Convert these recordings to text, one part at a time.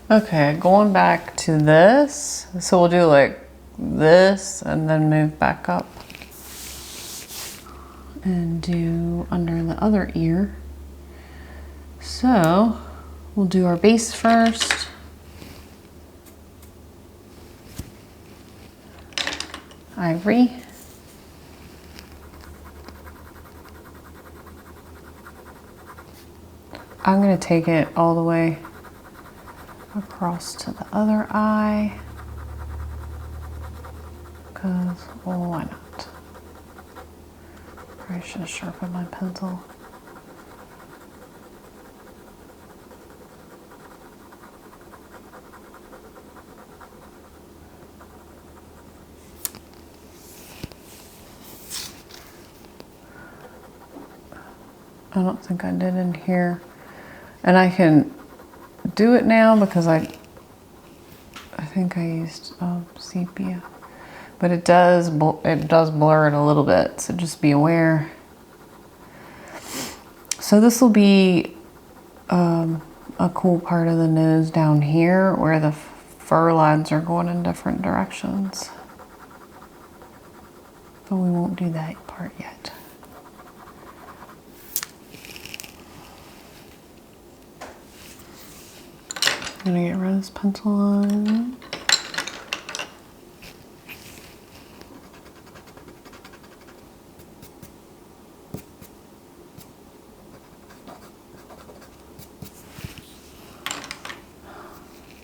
Okay, going back to this. So we'll do like this and then move back up. And do under the other ear. So we'll do our base first. Ivory. I'm going to take it all the way across to the other eye, because, well, why not? Probably should have sharpened my pencil. I don't think I did in here. And I can do it now because I think I used sepia. But it does blur it a little bit, so just be aware. So this will be a cool part of the nose down here where the fur lines are going in different directions. But we won't do that part yet. I'm gonna get rid of this pencil line.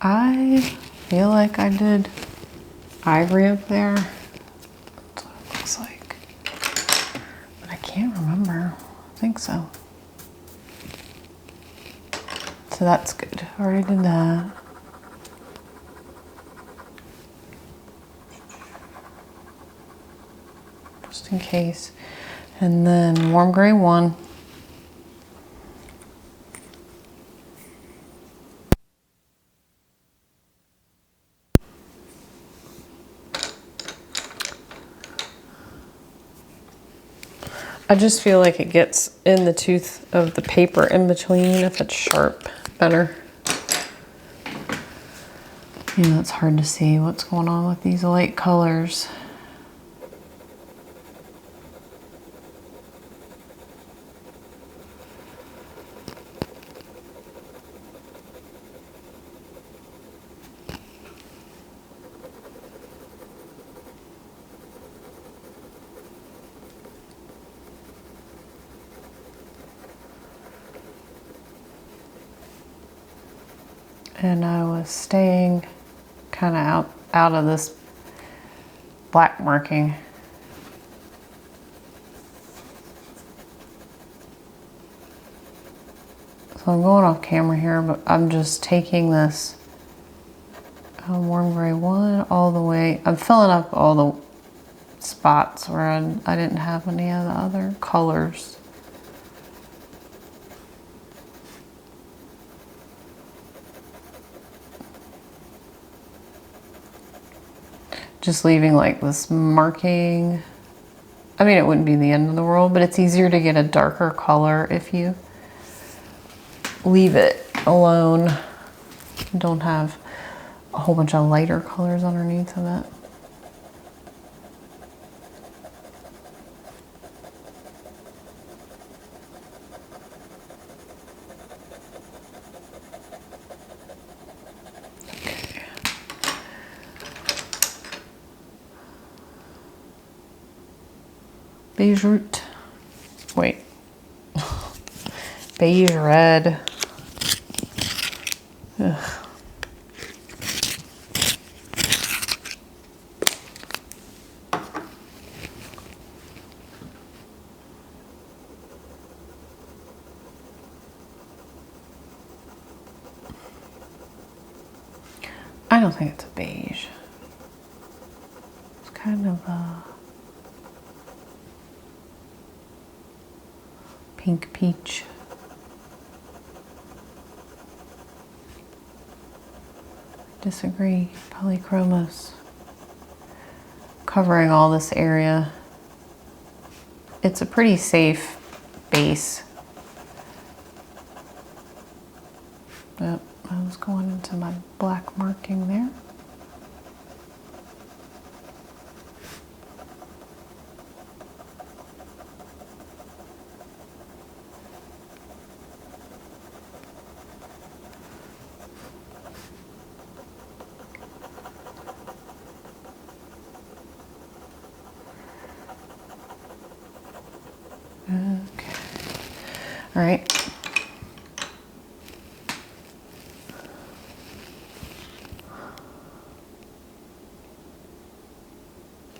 I feel like I did ivory up there. That's what it looks like. But I can't remember. I think so. So that's good. I already did that. Just in case. And then warm gray 1. I just feel like it gets in the tooth of the paper in between if it's sharp better. You know, it's hard to see what's going on with these light colors. And I was staying kind of out of this black marking. So I'm going off camera here, but I'm just taking this warm gray 1 all the way. I'm filling up all the spots where I didn't have any of the other colors. Just leaving like this marking. I mean, it wouldn't be the end of the world, but it's easier to get a darker color if you leave it alone. Don't have a whole bunch of lighter colors underneath of it. Beige root. Wait. Beige red. Ugh. I don't think it's a beige. It's kind of a pink peach. Disagree. Polychromos. Covering all this area. It's a pretty safe base. Yep, I was was going into my black marking there. Okay. All right.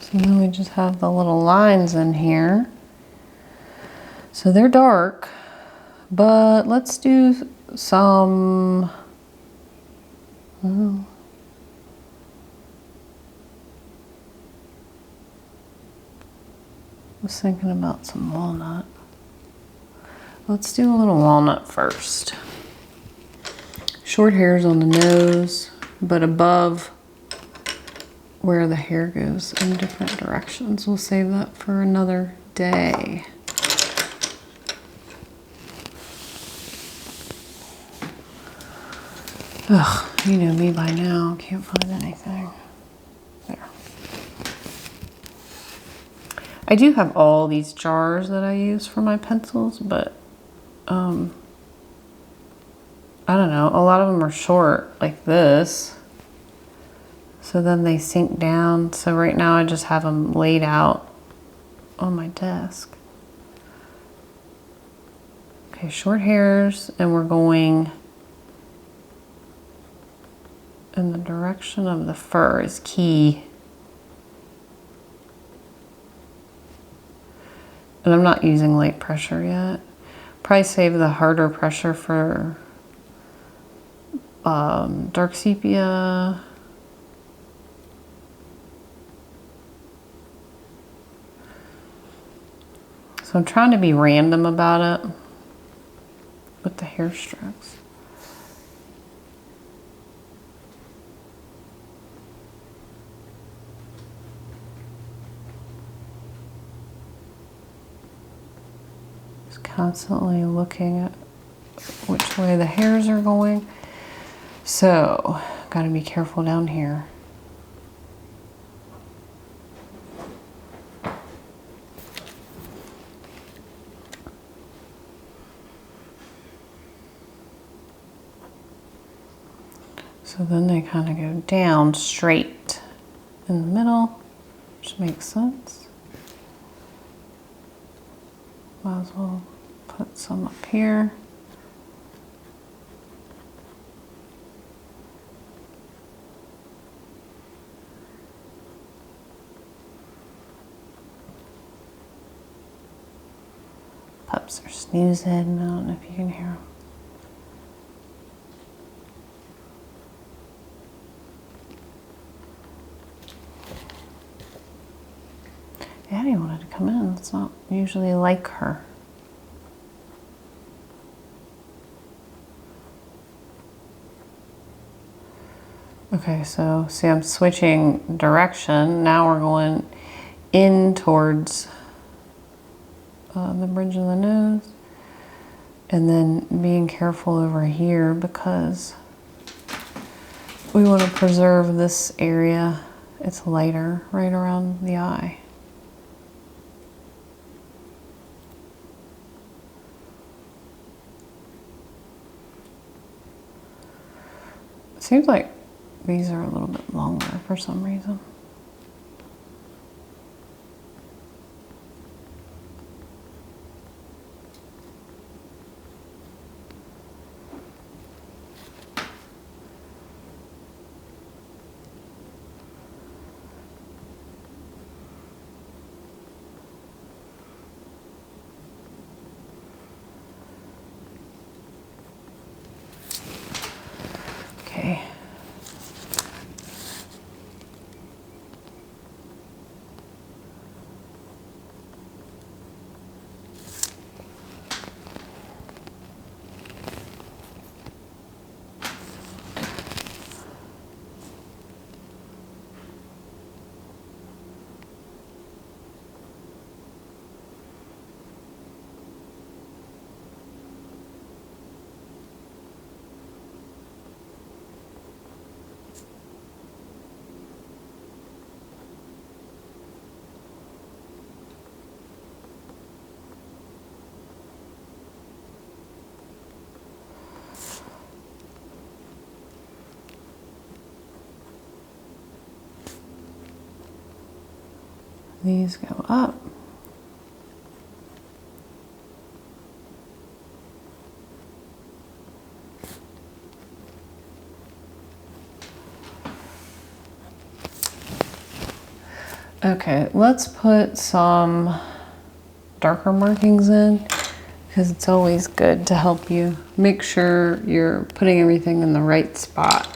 So then we just have the little lines in here. So they're dark, but let's do some, oh, I was thinking about some walnut. Let's do a little walnut first. Short hairs on the nose, but above where the hair goes in different directions. We'll save that for another day. Ugh, you know me by now, can't find anything. There. I do have all these jars that I use for my pencils, but I don't know, a lot of them are short like this. So then they sink down. So right now I just have them laid out on my desk. Okay, short hairs, and we're going in the direction of the fur is key. And I'm not using light pressure yet. Probably save the harder pressure for dark sepia. So I'm trying to be random about it with the hair strokes. Just constantly looking at which way the hairs are going. So, gotta be careful down here. So then they kind of go down straight in the middle, which makes sense. Might as well put some up here. Pups are snoozing. I don't know if you can hear them. Addie wanted to come in. It's not usually like her. Okay, so see, I'm switching direction. Now we're going in towards the bridge of the nose, and then being careful over here because we want to preserve this area. It's lighter right around the eye. It seems like these are a little bit longer for some reason. Okay. These go up. Okay, let's put some darker markings in because it's always good to help you make sure you're putting everything in the right spot.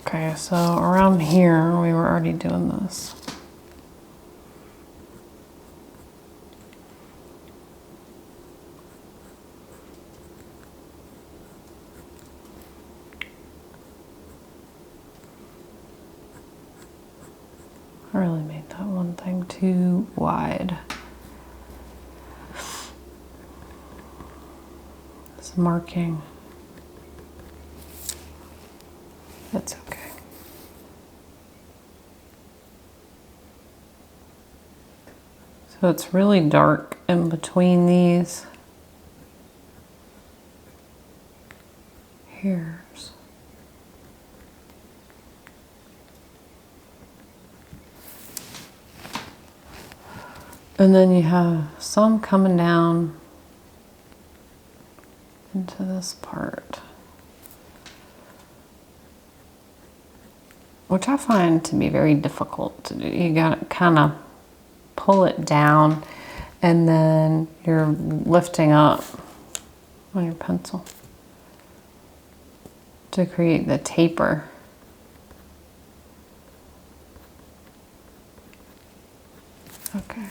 Okay, so around here, we were already doing this. I really made that one thing too wide. This marking. That's okay. So it's really dark in between these hairs. And then you have some coming down into this part, which I find to be very difficult to do. You gotta kind of pull it down and then you're lifting up on your pencil to create the taper. Okay.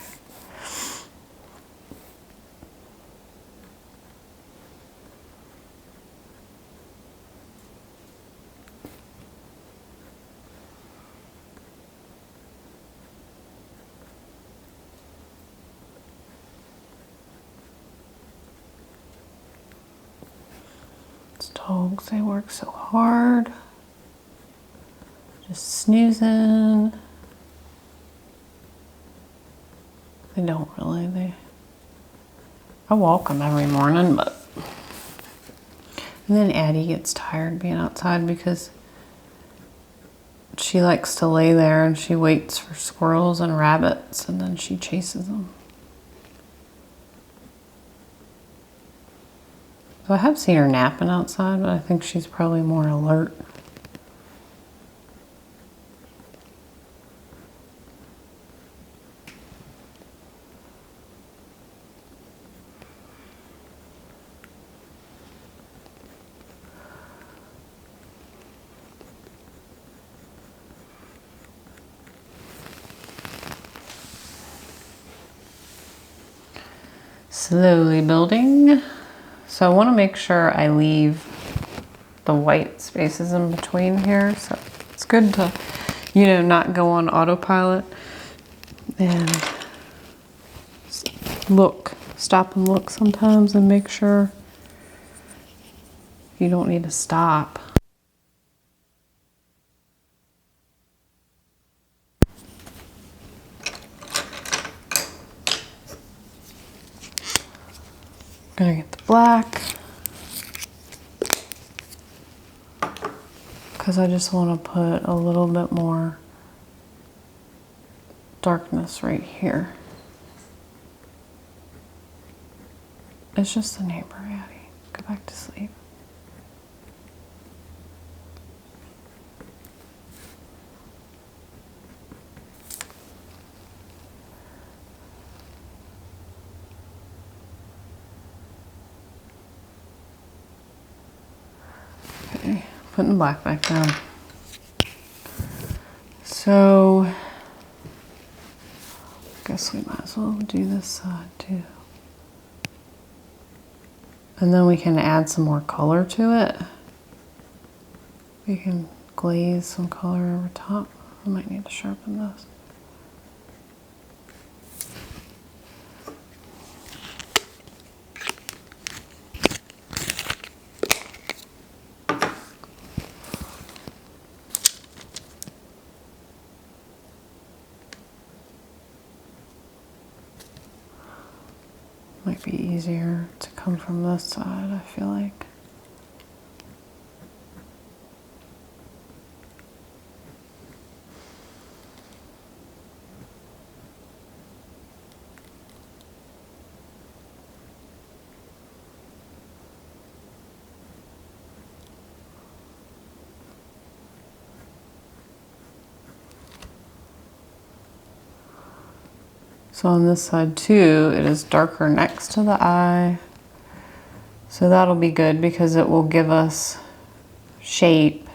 Dogs, they work so hard. Just snoozing. They don't really. I walk them every morning, but. And then Addie gets tired being outside because she likes to lay there and she waits for squirrels and rabbits and then she chases them. So I have seen her napping outside, but I think she's probably more alert. Slowly building. So I want to make sure I leave the white spaces in between here. So it's good to, you know, not go on autopilot and stop and look sometimes and make sure you don't need to stop. Gonna get the black because I just want to put a little bit more darkness right here. It's just the neighbor, Addie. Go back to sleep. Okay, putting the black back down. So, I guess we might as well do this side too. And then we can add some more color to it. We can glaze some color over top. I might need to sharpen this. might be easier to come from this side, I feel like. So on this side too, it is darker next to the eye. So that'll be good because it will give us shape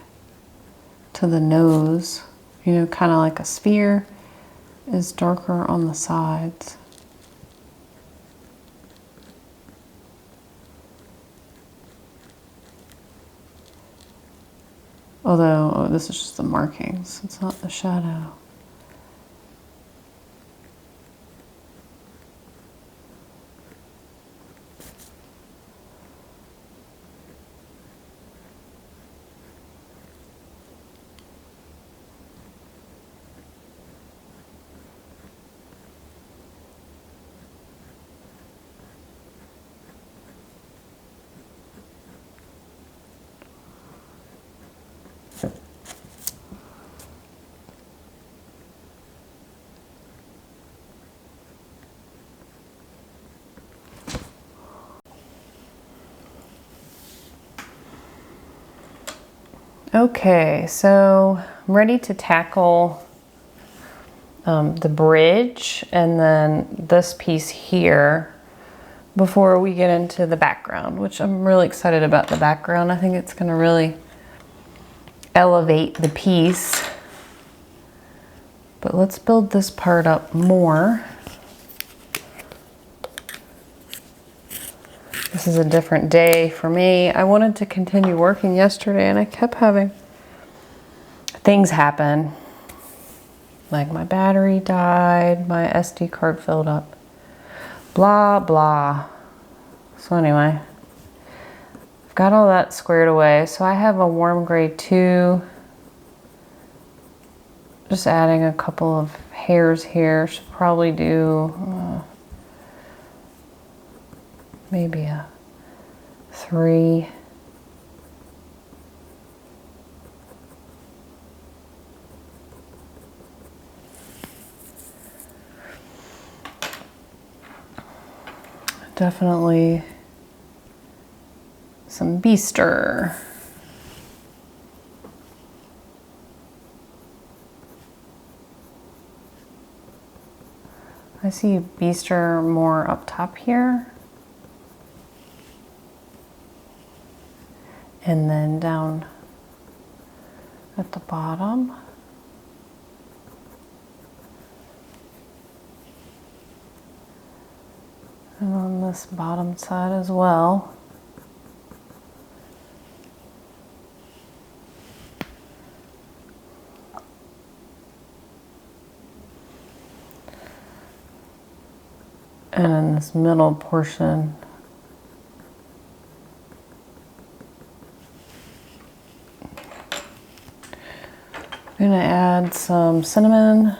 to the nose. You know, kind of like a sphere is darker on the sides. Although, oh, this is just the markings, it's not the shadow. Okay, so I'm ready to tackle the bridge and then this piece here before we get into the background, which I'm really excited about the background. I think it's going to really elevate the piece. But let's build this part up more. This is a different day for me. I wanted to continue working yesterday and I kept having things happen. Like my battery died, my SD card filled up, blah, blah. So anyway, I've got all that squared away. So I have a warm gray 2. Just adding a couple of hairs here. Should probably do maybe a 3. Definitely some beaster. I see beaster more up top here. And then down at the bottom. And on this bottom side as well. And in this middle portion, I'm going to add some cinnamon.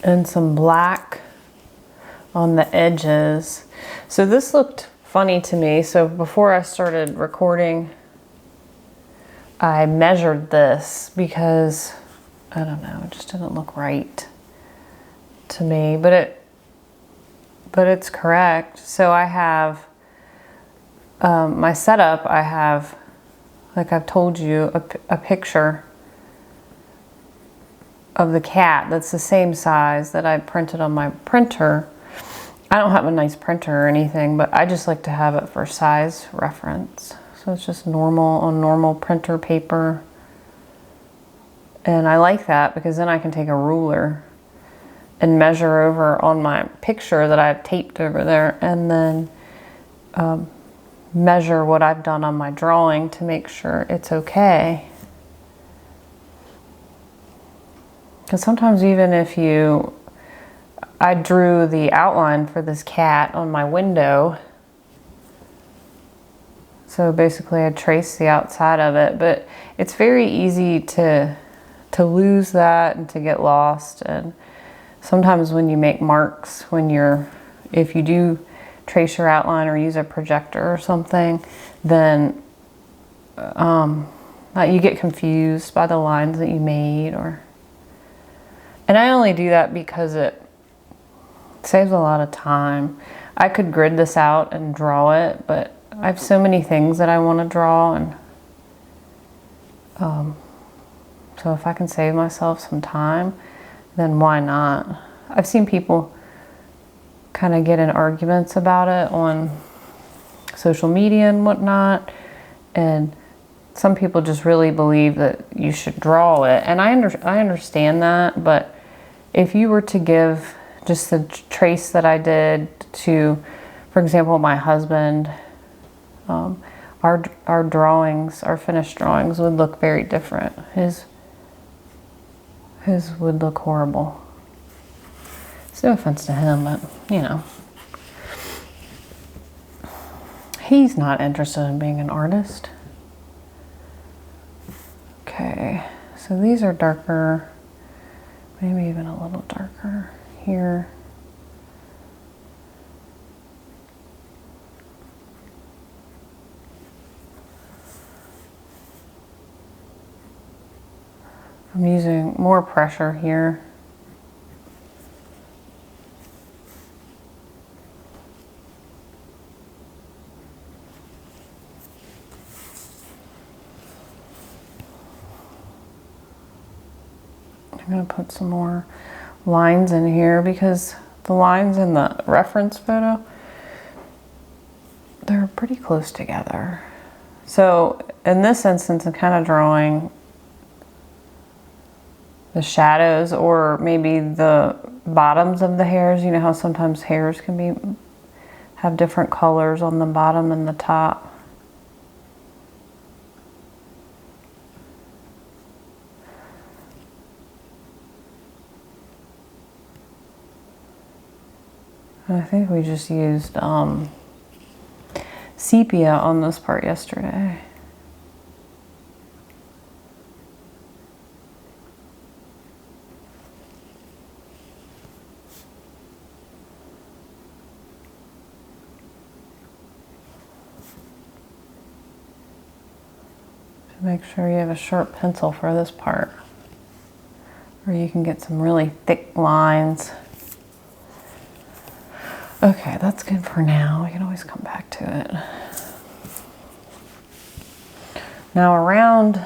And some black on the edges. So this looked funny to me. So before I started recording, I measured this because, I don't know, it just didn't look right to me, but it's correct. So I have my setup, I have, like I've told you, a picture of the cat that's the same size that I printed on my printer. I don't have a nice printer or anything, but I just like to have it for size reference. So it's just normal on normal printer paper. And I like that because then I can take a ruler and measure over on my picture that I have taped over there, and then measure what I've done on my drawing to make sure it's okay. Because sometimes even if I drew the outline for this cat on my window. So basically I traced the outside of it, but it's very easy to lose that and to get lost. And sometimes when you make marks, if you do trace your outline or use a projector or something, then you get confused by the lines that you made. And I only do that because it saves a lot of time. I could grid this out and draw it, but I have so many things that I want to draw, and so if I can save myself some time, then why not? I've seen people kind of get in arguments about it on social media and whatnot, and some people just really believe that you should draw it, and I understand that, but if you were to give just the trace that I did to, for example, my husband, our drawings, our finished drawings would look very different. His would look horrible. It's no offense to him, but you know, he's not interested in being an artist. Okay, so these are darker, maybe even a little darker here. I'm using more pressure here. I'm going to put some more lines in here because the lines in the reference photo, they're pretty close together. So in this instance, I'm kind of drawing the shadows, or maybe the bottoms of the hairs. You know how sometimes hairs can have different colors on the bottom and the top. I think we just used sepia on this part yesterday. Make sure you have a sharp pencil for this part, or you can get some really thick lines. Okay, that's good for now. We can always come back to it. Now around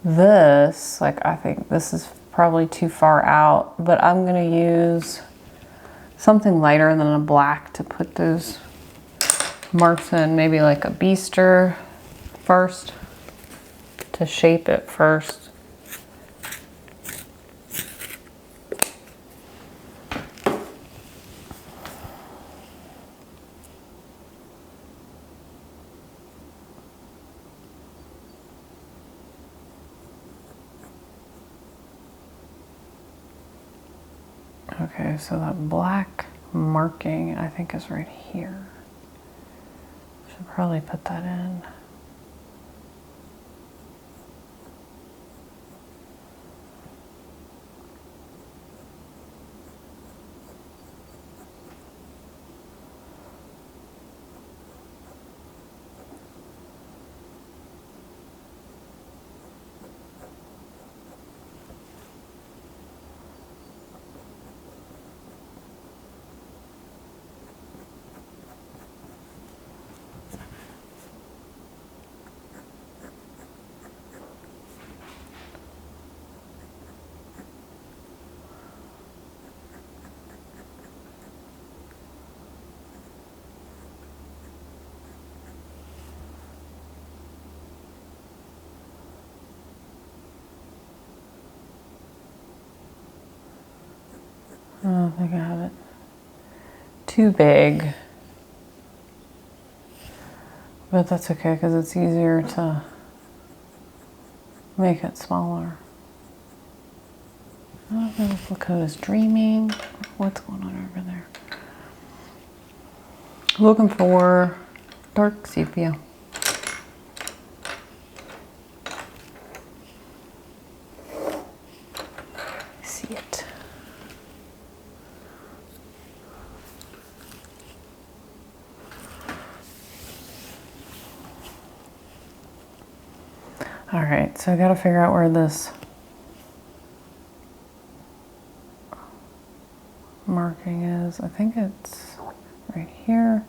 this, I think this is probably too far out, but I'm gonna use something lighter than a black to put those marks in, maybe like a beaster first, to shape it first. Okay, so that black marking I think is right here. Should probably put that in. I don't think I have it too big, but that's okay because it's easier to make it smaller. I don't know if Lakota's dreaming. What's going on over there? Looking for dark sepia. See it. All right, so I got to figure out where this marking is. I think it's right here.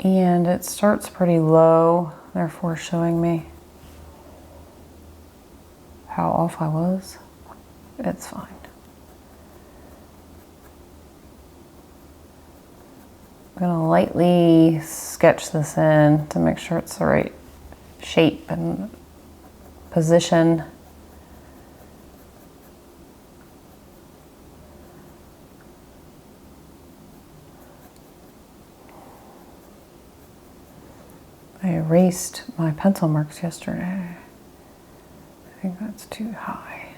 And it starts pretty low, therefore showing me how off I was. It's fine. I'm gonna lightly sketch this in to make sure it's the right shape and position. I erased my pencil marks yesterday. I think that's too high.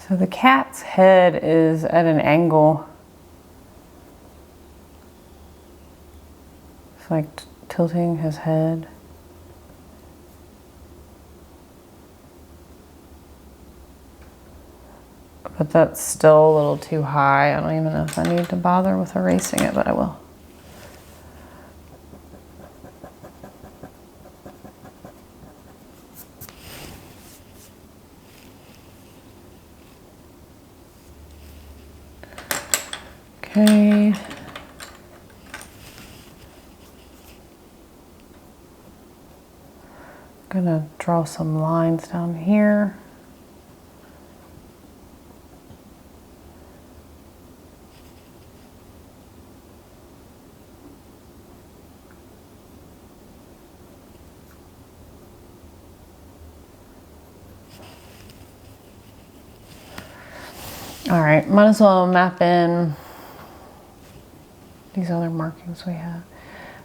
So the cat's head is at an angle. It's like tilting his head. But that's still a little too high. I don't even know if I need to bother with erasing it, but I will. Okay. I'm gonna draw some lines down here. All right, might as well map in these other markings we have.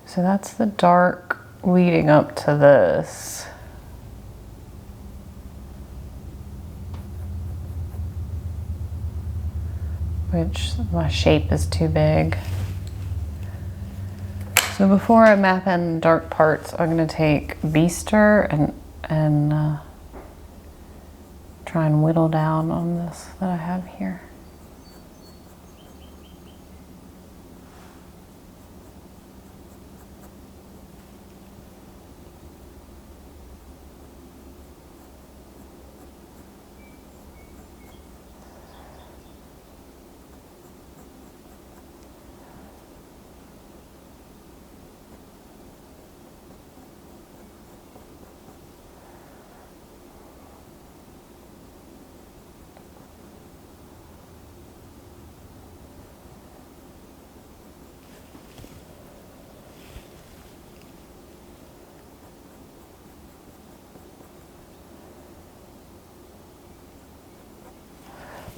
So that's the dark leading up to this. Which my shape is too big. So before I map in dark parts, I'm gonna take Beaster and try and whittle down on this that I have here.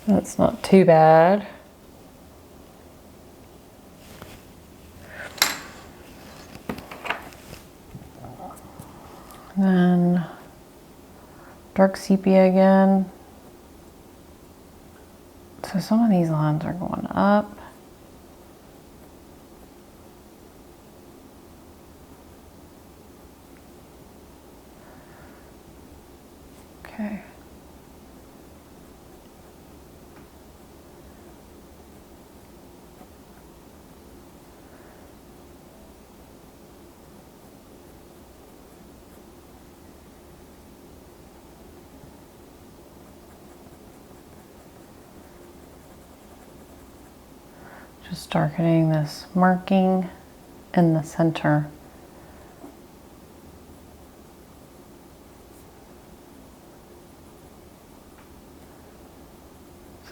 That's not too bad. Then dark sepia again. So some of these lines are going up. Okay. Just darkening this marking in the center.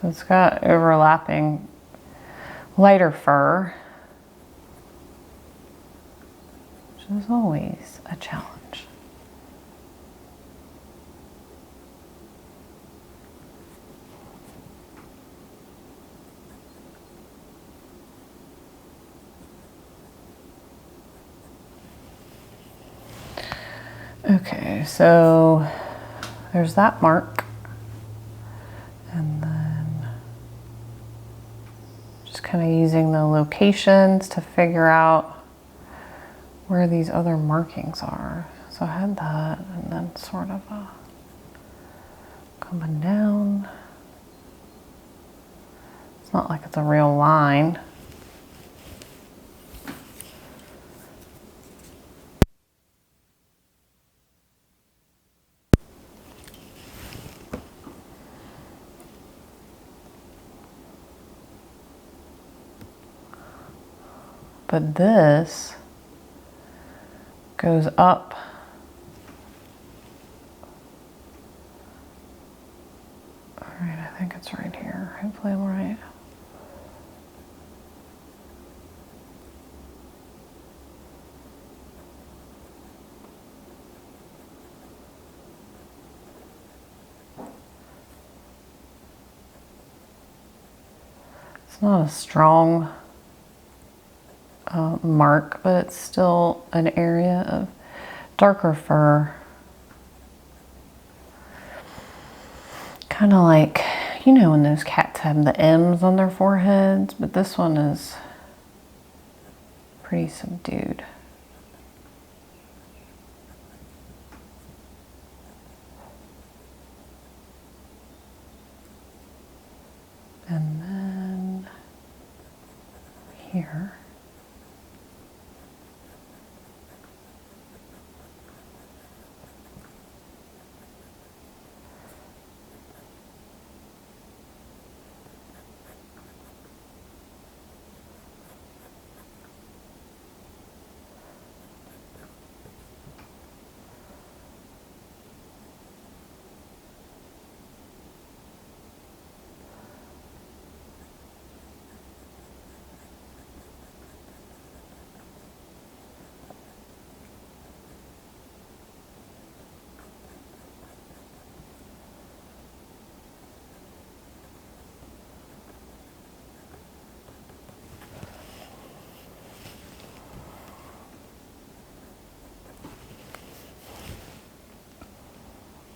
So it's got overlapping lighter fur, which is always a challenge. Okay, so there's that mark, and then just kind of using the locations to figure out where these other markings are. So I had that, and then sort of coming down. It's not like it's a real line. But this goes up. All right, I think it's right here. Hopefully I'm right. It's not a strong mark, but it's still an area of darker fur. Kind of like, you know, when those cats have the M's on their foreheads, but this one is pretty subdued. And then here.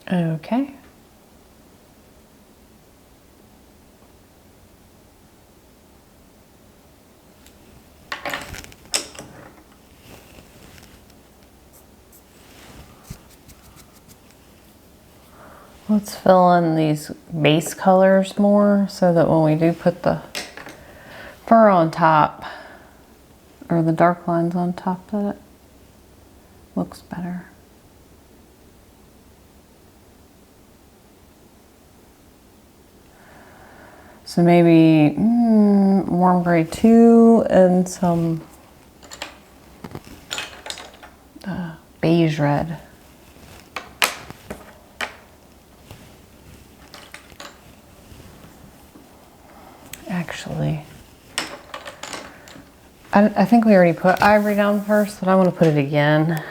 Okay. Let's fill in these base colors more so that when we do put the fur on top, or the dark lines on top, that it looks better. So maybe warm gray 2 and some beige red. Actually, I think we already put ivory down first, but I want to put it again.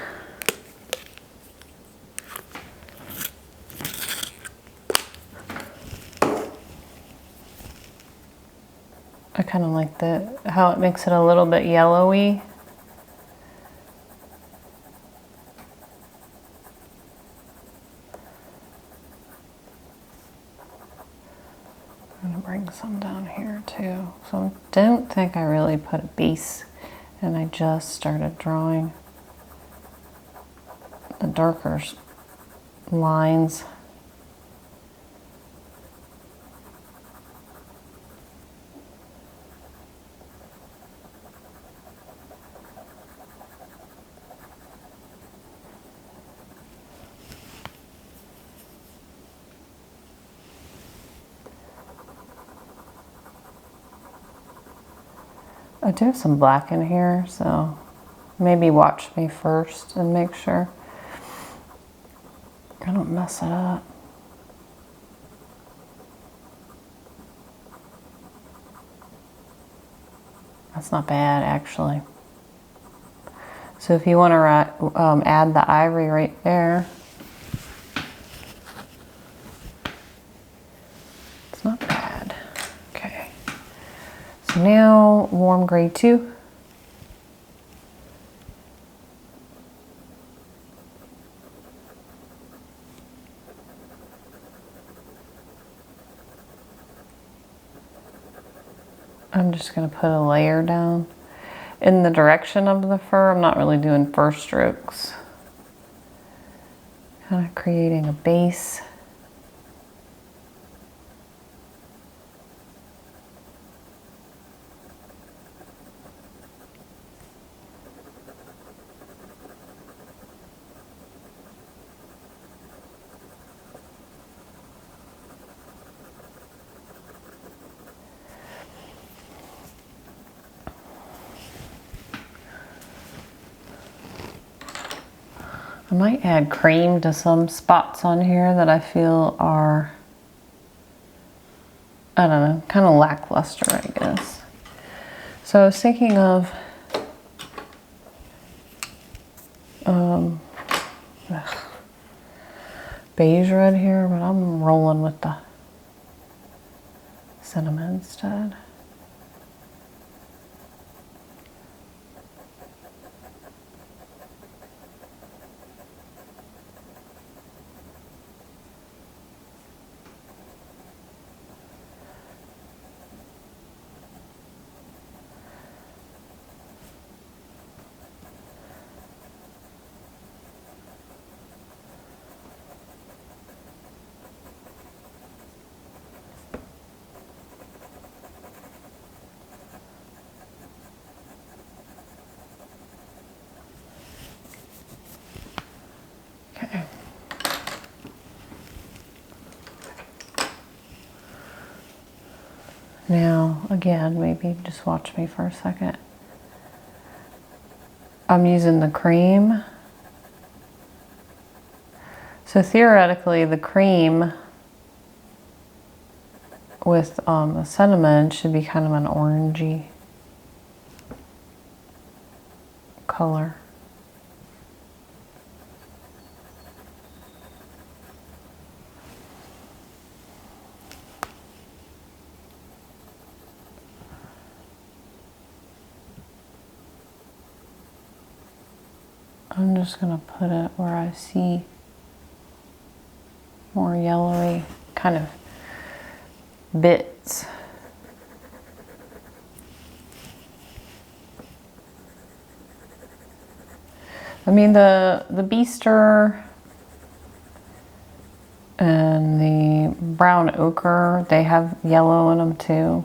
I kind of like how it makes it a little bit yellowy. I'm gonna bring some down here too. So I don't think I really put a base, and I just started drawing the darker lines. I do have some black in here, so maybe watch me first and make sure I don't mess it up. That's not bad, actually. So if you want to add the ivory right there, it's not bad. Okay. So now warm gray 2. I'm just going to put a layer down in the direction of the fur. I'm not really doing fur strokes. Kind of creating a base. I might add cream to some spots on here that I feel are, I don't know, kind of lackluster, I guess. So I was thinking of beige red here, but I'm rolling with the cinnamon instead. Okay. Now, again, maybe just watch me for a second. I'm using the cream. So theoretically, the cream with the cinnamon should be kind of an orangey color. I'm just going to put it where I see more yellowy kind of bits. I mean, the Beaster and the brown ochre, they have yellow in them too.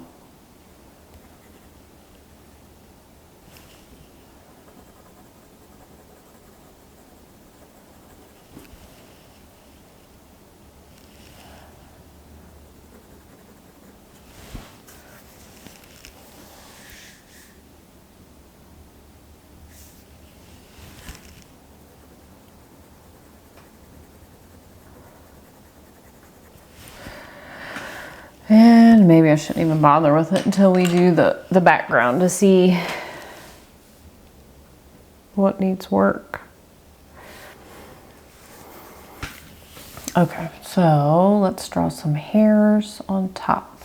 And maybe I shouldn't even bother with it until we do the background to see what needs work. Okay, so let's draw some hairs on top.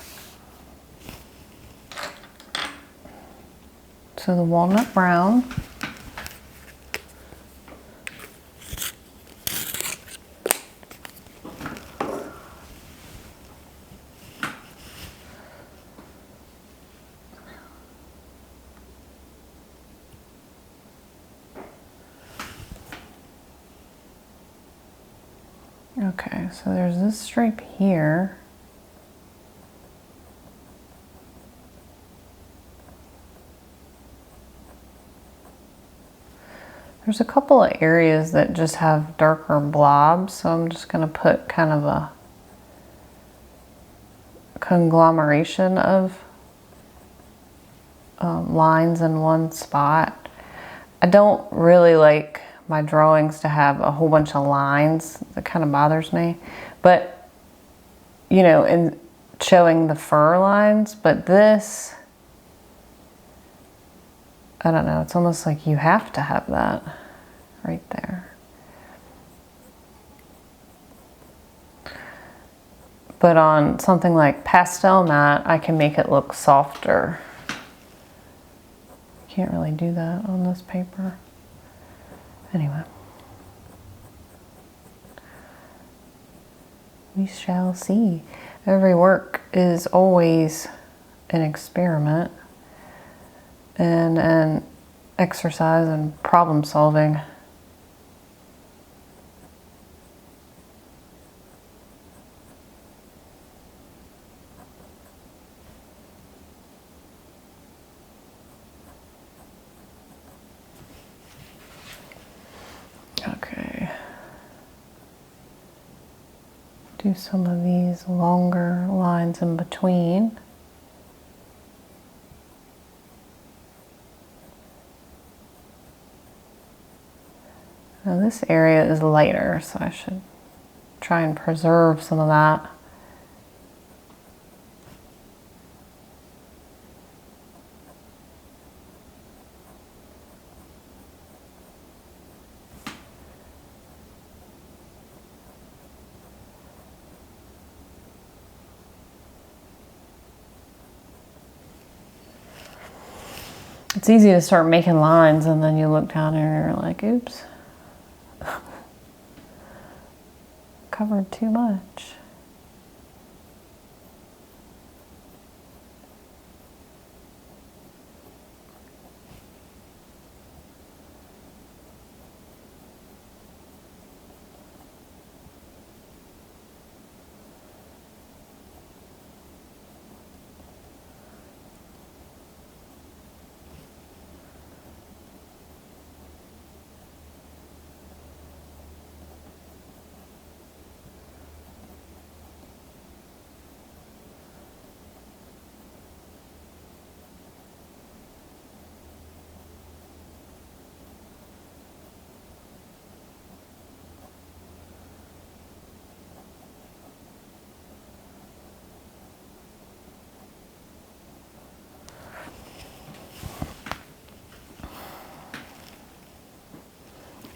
So the walnut brown. Okay, so there's this stripe here. There's a couple of areas that just have darker blobs, so I'm just going to put kind of a conglomeration of lines in one spot. I don't really like my drawings to have a whole bunch of lines. That kind of bothers me. But, you know, in showing the fur lines, but this I don't know, it's almost like you have to have that right there. But on something like pastel matte, I can make it look softer. Can't really do that on this paper. Anyway. We shall see. Every work is always an experiment and an exercise in problem solving. Okay. Do some of these longer lines in between. Now this area is lighter, so I should try and preserve some of that. It's easy to start making lines and then you look down and you're like, oops. Covered too much.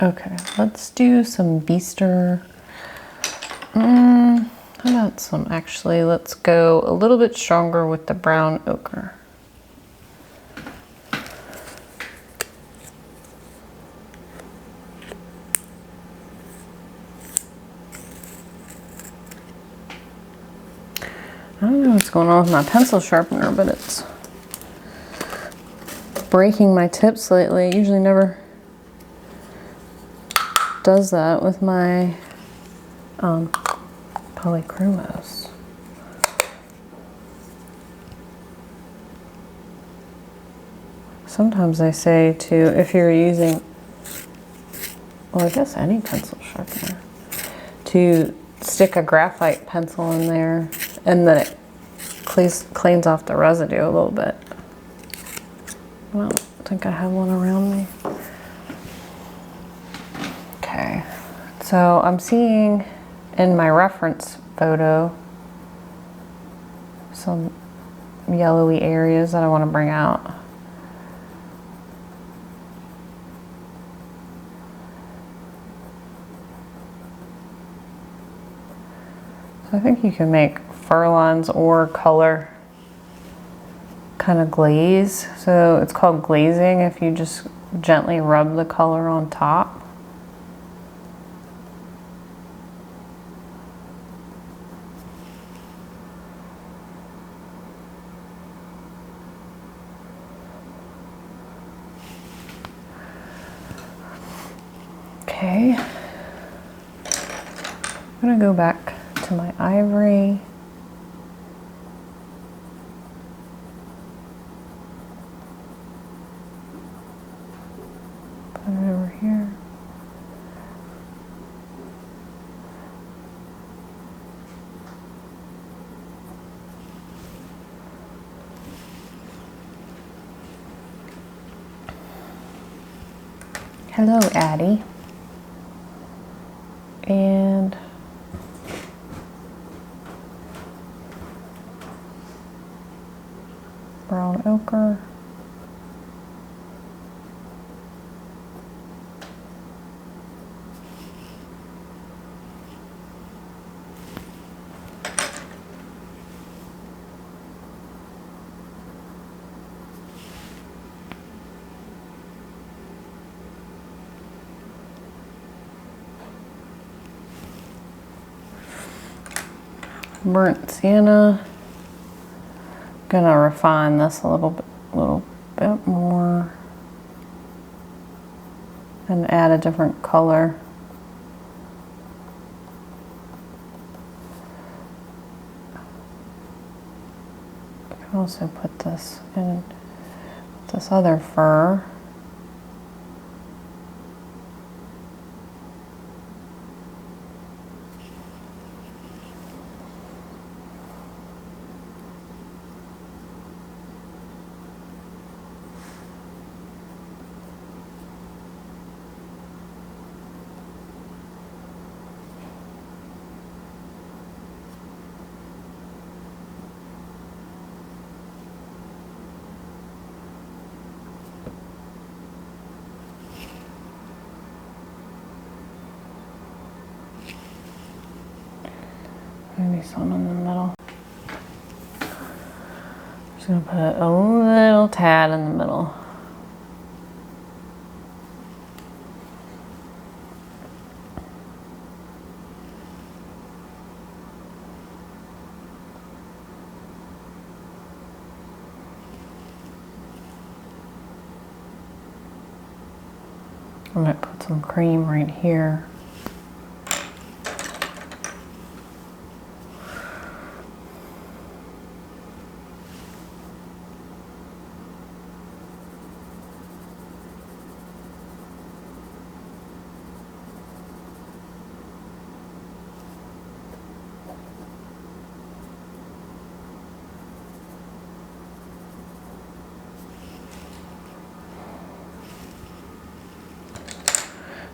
Okay, let's do some Beaster. How about some, actually, let's go a little bit stronger with the brown ochre. I don't know what's going on with my pencil sharpener, but it's breaking my tip slightly. It usually never does that with my Polychromos. Sometimes they say to, if you're using, well, I guess any pencil sharpener, to stick a graphite pencil in there and then it cleans off the residue a little bit. I don't think I have one around me. Okay, so I'm seeing in my reference photo some yellowy areas that I want to bring out. So I think you can make fur lines or color kind of glaze. So it's called glazing if you just gently rub the color on top. Okay, I'm gonna go back to my ivory. Put it over here. Hello, Addie. And brown ochre. burnt sienna. Gonna refine this a little bit more and add a different color. I can also put this in this other fur. Maybe some in the middle. Just gonna put a little tad in the middle. I might put some cream right here.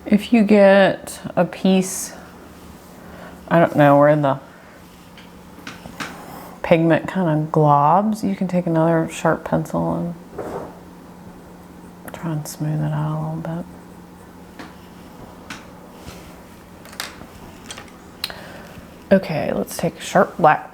If you get a piece, I don't know, where the pigment kind of globs, you can take another sharp pencil and try and smooth it out a little bit. Okay, let's take sharp black.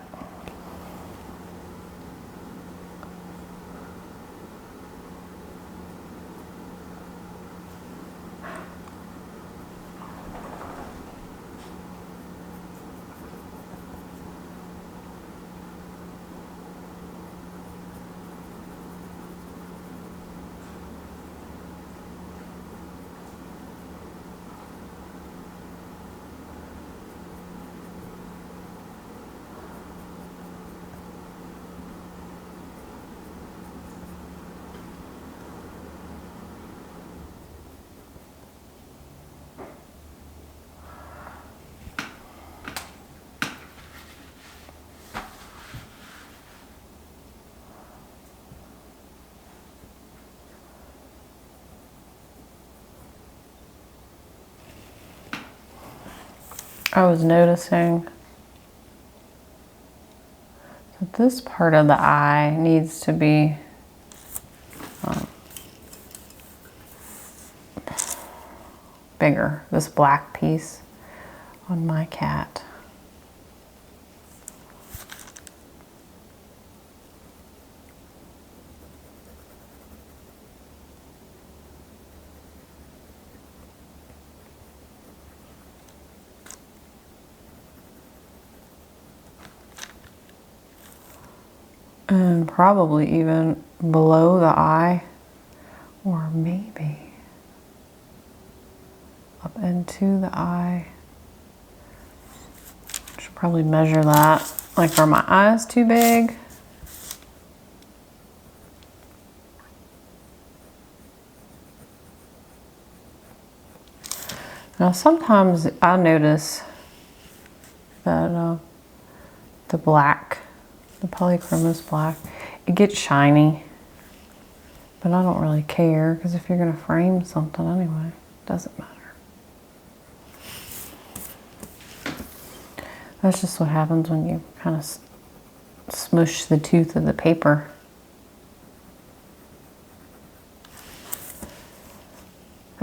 I was noticing that this part of the eye needs to be bigger, this black piece on my cat. And probably even below the eye, or maybe up into the eye. Should probably measure that. Like, are my eyes too big? Now sometimes I notice that the black, the Polychromos black, it gets shiny, but I don't really care because if you're going to frame something anyway, it doesn't matter. That's just what happens when you kind of smush the tooth of the paper.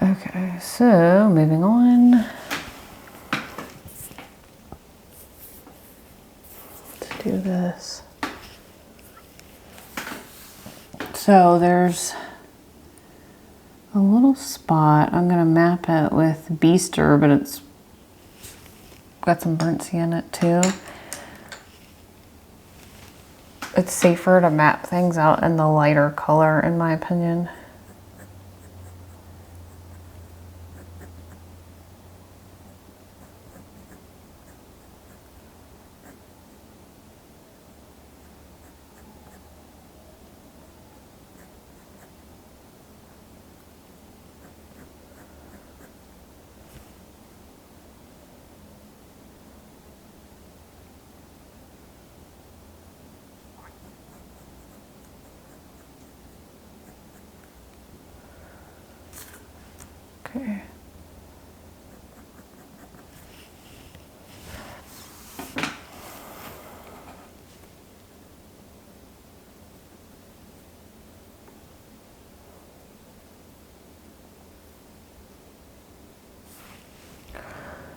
Okay, so moving on. Let's do this. So there's a little spot. I'm gonna map it with Beaster, but it's got some burnt sienna too. it's safer to map things out in the lighter color, in my opinion. Okay.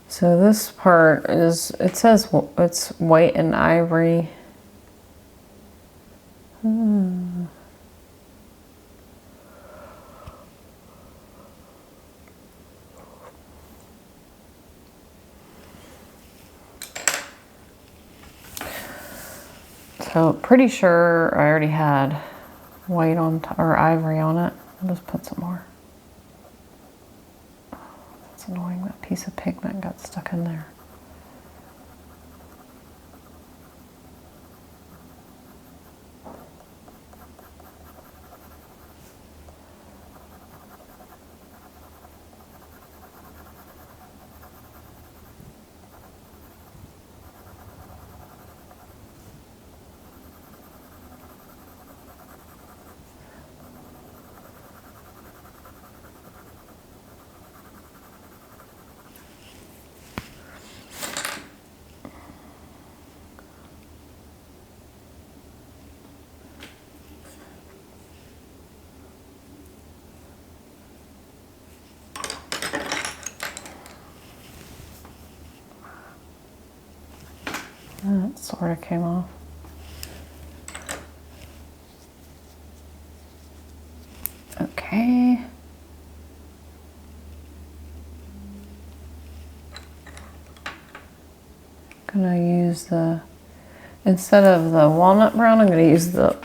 So this part is, it says it's white and ivory. So pretty sure I already had white on or ivory on it. I'll just put some more. That's annoying, that piece of pigment got stuck in there. That sort of came off. Okay. Gonna use the, instead of the walnut brown, I'm gonna use the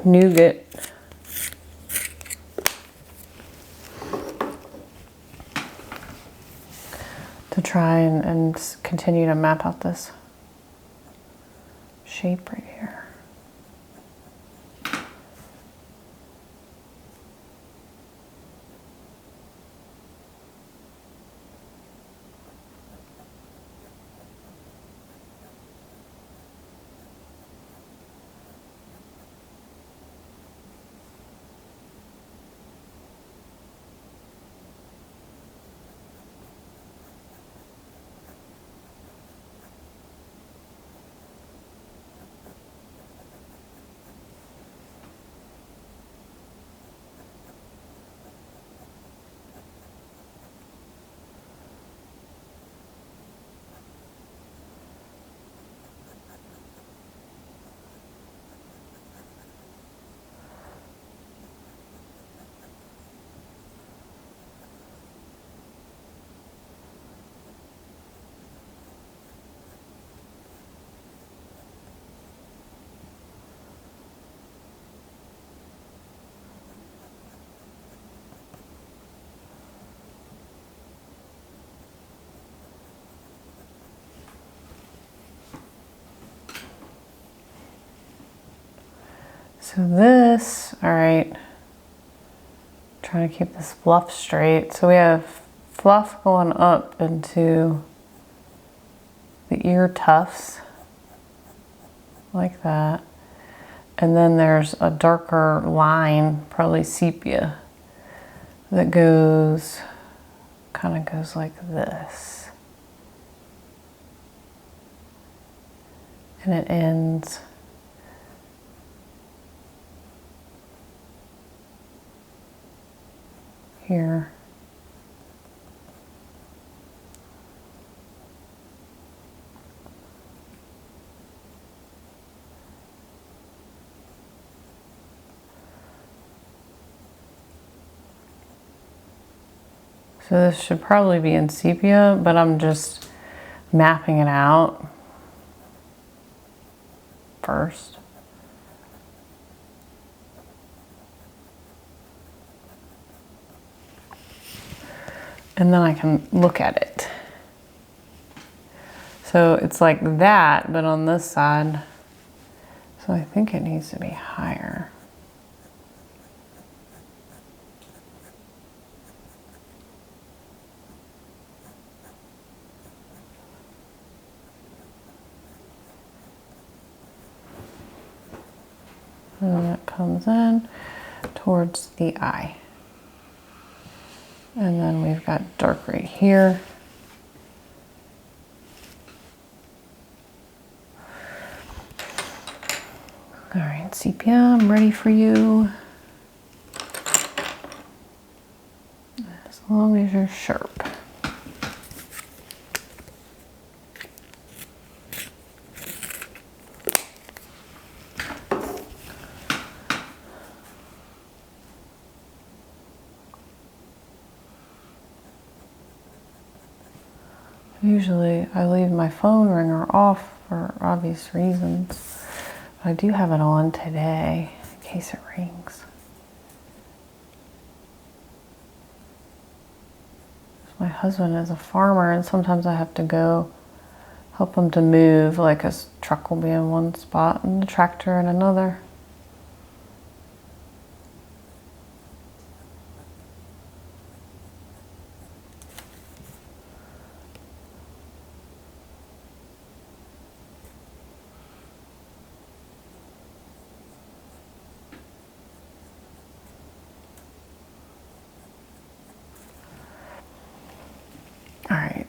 nougat. To try and continue to map out this shape right here. So this, all right, trying to keep this fluff straight. So we have fluff going up into the ear tufts, like that. And then there's a darker line, probably sepia, that goes, kind of goes like this. And it ends here. So this should probably be in sepia, but I'm just mapping it out first. and then I can look at it. So it's like that, but on this side. So I think it needs to be higher. And then it comes in towards the eye. And then we've got dark right here. All right, sepia, I'm ready for you. As long as you're sharp. Usually I leave my phone ringer off for obvious reasons. I do have it on today in case it rings. My husband is a farmer and sometimes I have to go help him to move, like his truck will be in one spot and the tractor in another.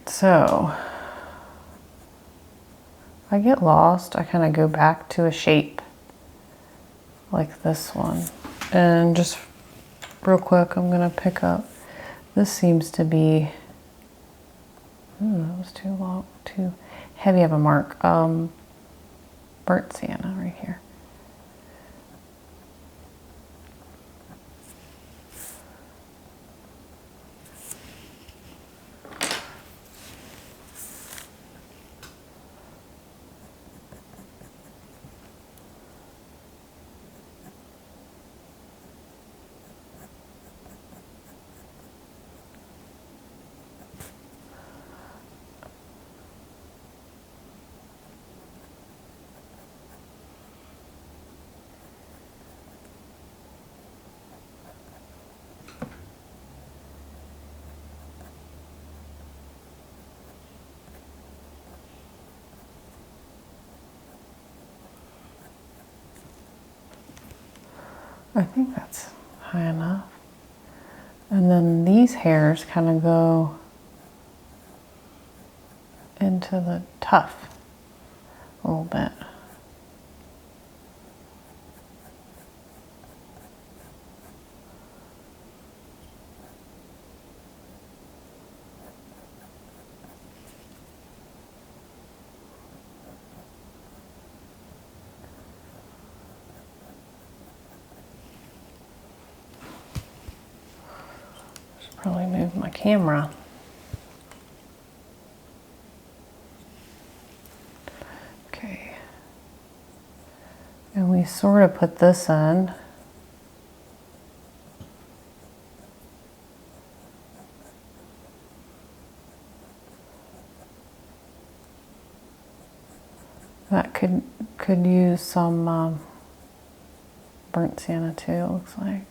So if I get lost, I kind of go back to a shape like this one. And just real quick, I'm going to pick up, this seems to be, that was too long, too heavy of a mark. Burnt sienna right here. I think that's high enough. And then these hairs kind of go into the tuft a little bit. Probably move my camera. Okay. And we sort of put this in. That could use some burnt sienna too, it looks like.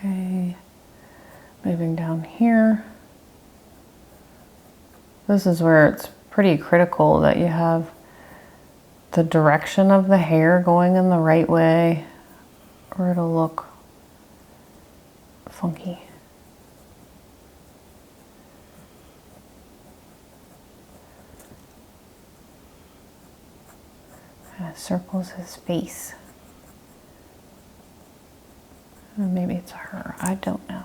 Okay, moving down here. This is where it's pretty critical that you have the direction of the hair going in the right way or it'll look funky. Kind of circles his face. Or maybe it's her, I don't know.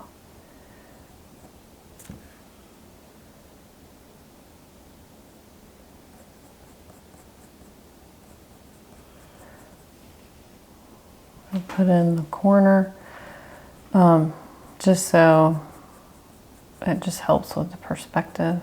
I'll put in the corner, just so it just helps with the perspective.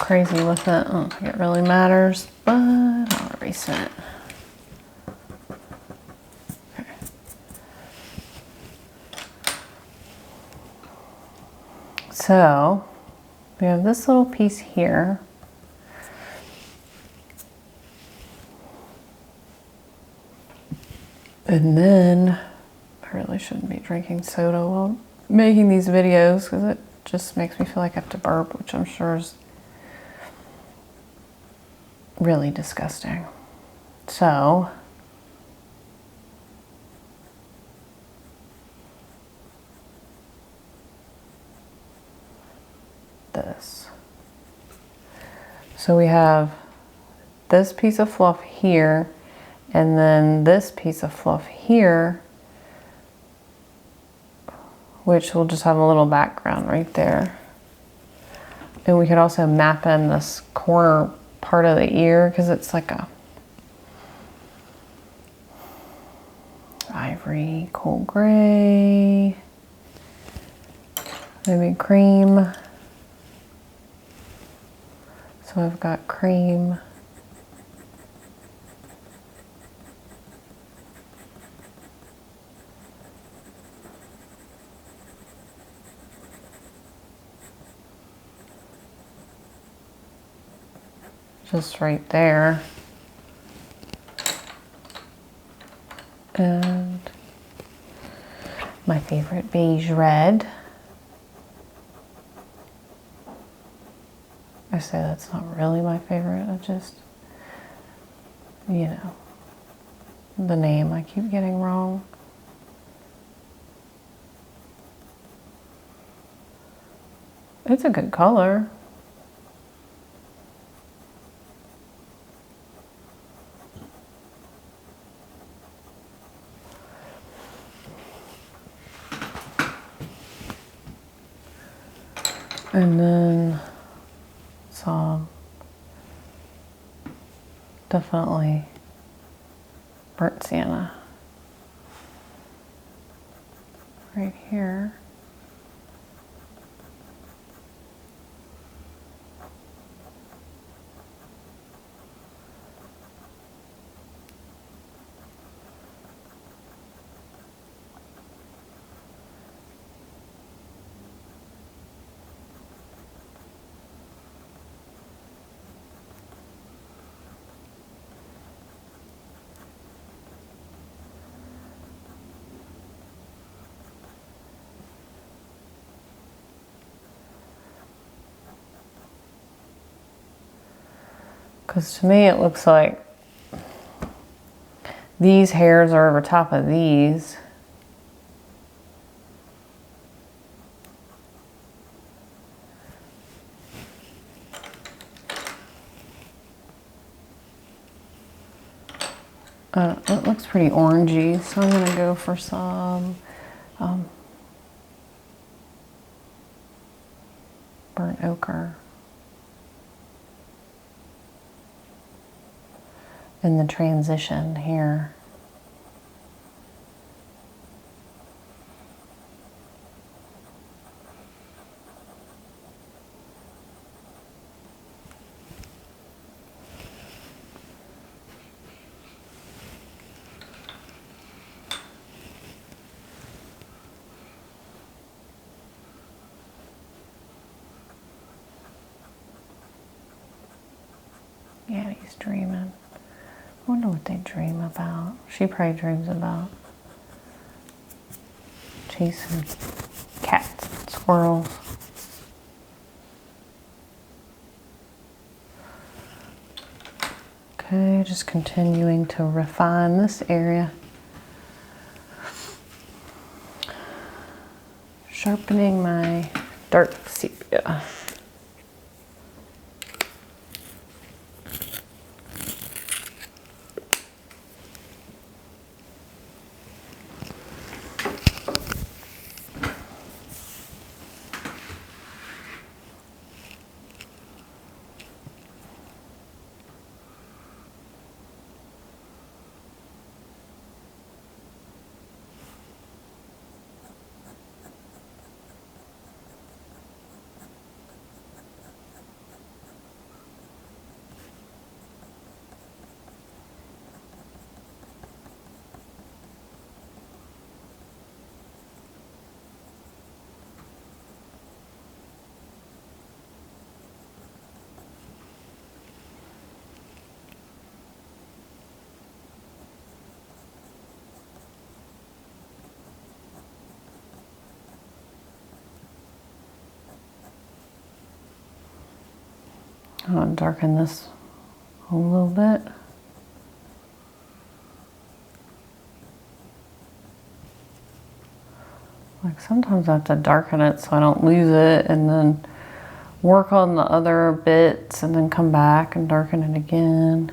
crazy with it. I don't think it really matters, but I'll erase it. Okay. So we have this little piece here. And then I really shouldn't be drinking soda while making these videos because it just makes me feel like I have to burp, which I'm sure is really disgusting. So this. So we have this piece of fluff here, and then this piece of fluff here, which will just have a little background right there. And we could also map in this corner part of the ear because it's like a ivory, cool gray, maybe cream. So I've got cream. Just right there. And my favorite beige red. I say that's not really my favorite, I just, you know, the name I keep getting wrong. It's a good color. And then some definitely burnt sienna right here. Because to me it looks like these hairs are over top of these. It looks pretty orangey, so I'm going to go for some burnt ochre in the transition here. Yeah, he's dreaming. I wonder what they dream about. She probably dreams about chasing cats and squirrels. Okay, just continuing to refine this area. Sharpening my dark sepia. I'll darken this a little bit. Like sometimes I have to darken it so I don't lose it, and then work on the other bits and then come back and darken it again.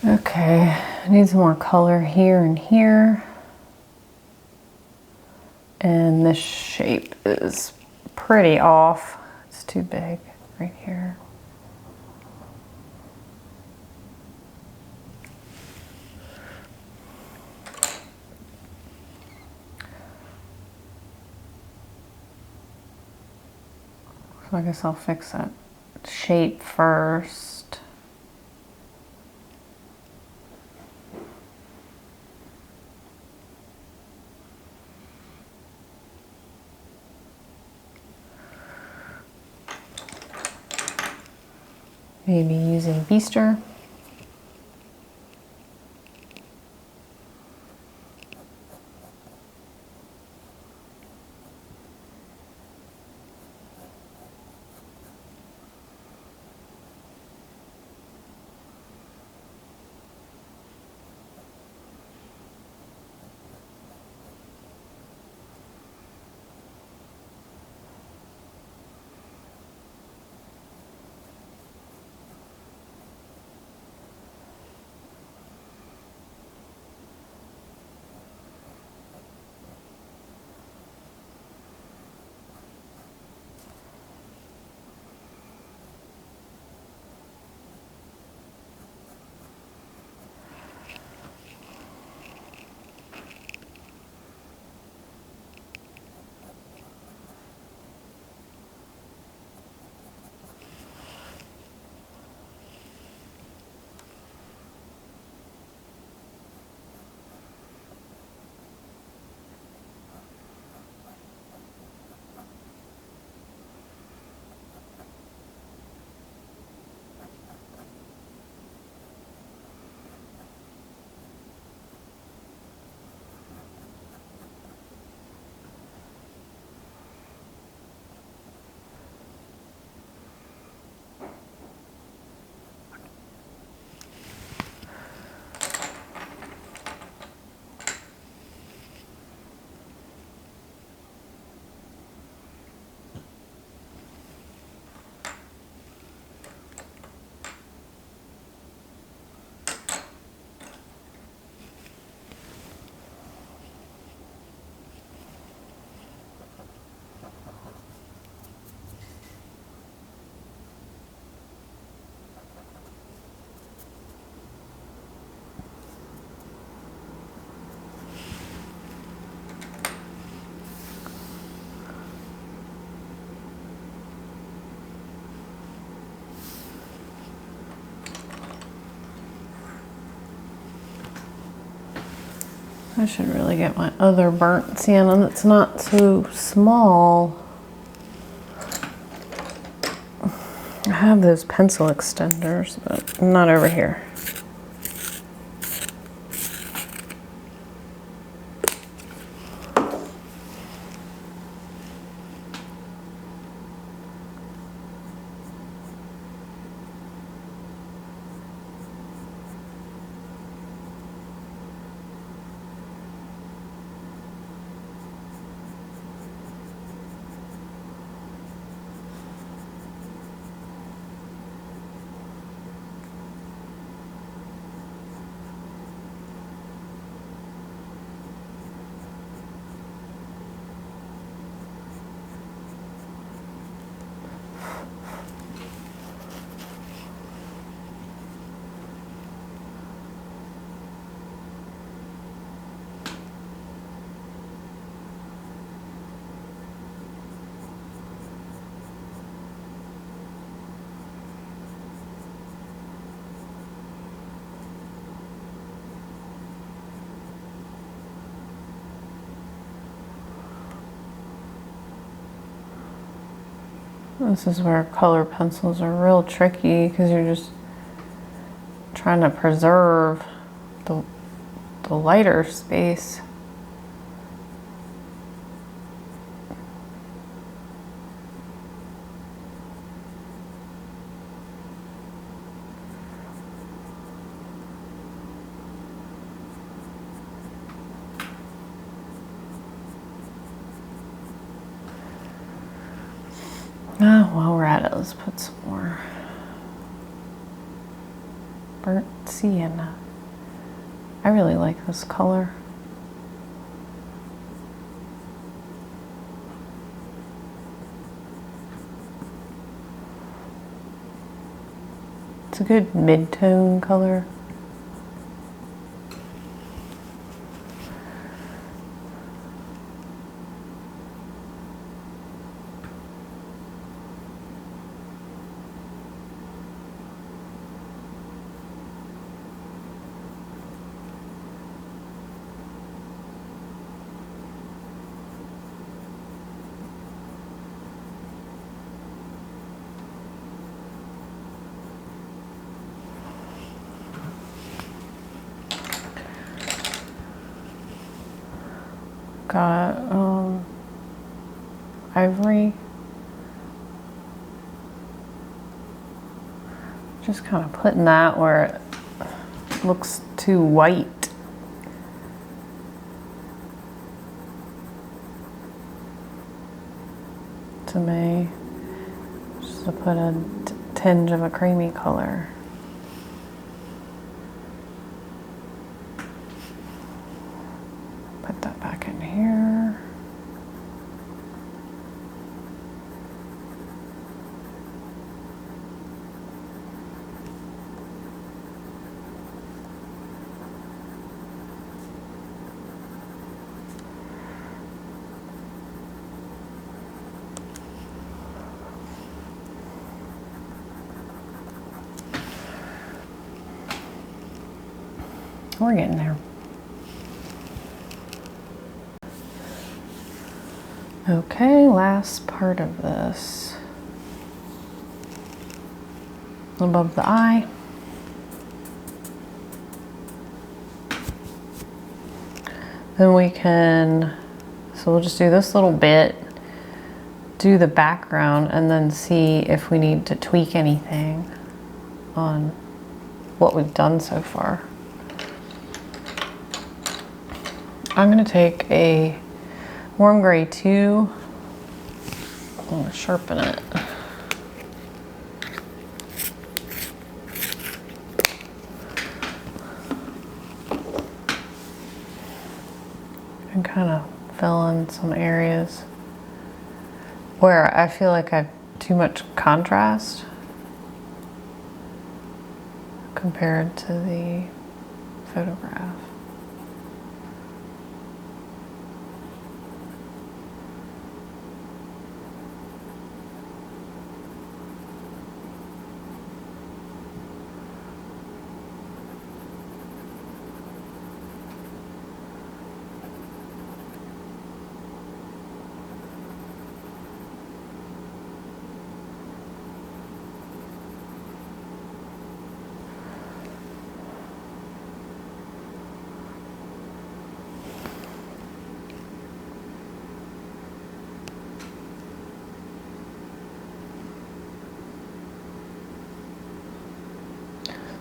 Okay, I need some more color here and here. And this shape is pretty off. It's too big right here. So I guess I'll fix that shape first. Maybe using Beaster. I should really get my other burnt sienna that's not so small. I have those pencil extenders, but not over here. This is where color pencils are real tricky because you're just trying to preserve the lighter space. While we're at it, let's put some more burnt sienna. I really like this color. It's a good mid-tone color. Got ivory. Just kind of putting that where it looks too white. To me, just to put a tinge of a creamy color. Put that back in here. We're getting there. Okay, last part of this. Above the eye. Then we can, so we'll just do this little bit, do the background, and then see if we need to tweak anything on what we've done so far. I'm going to take a warm gray 2. I'm going to sharpen it. And kind of fill in some areas where I feel like I have too much contrast compared to the photograph.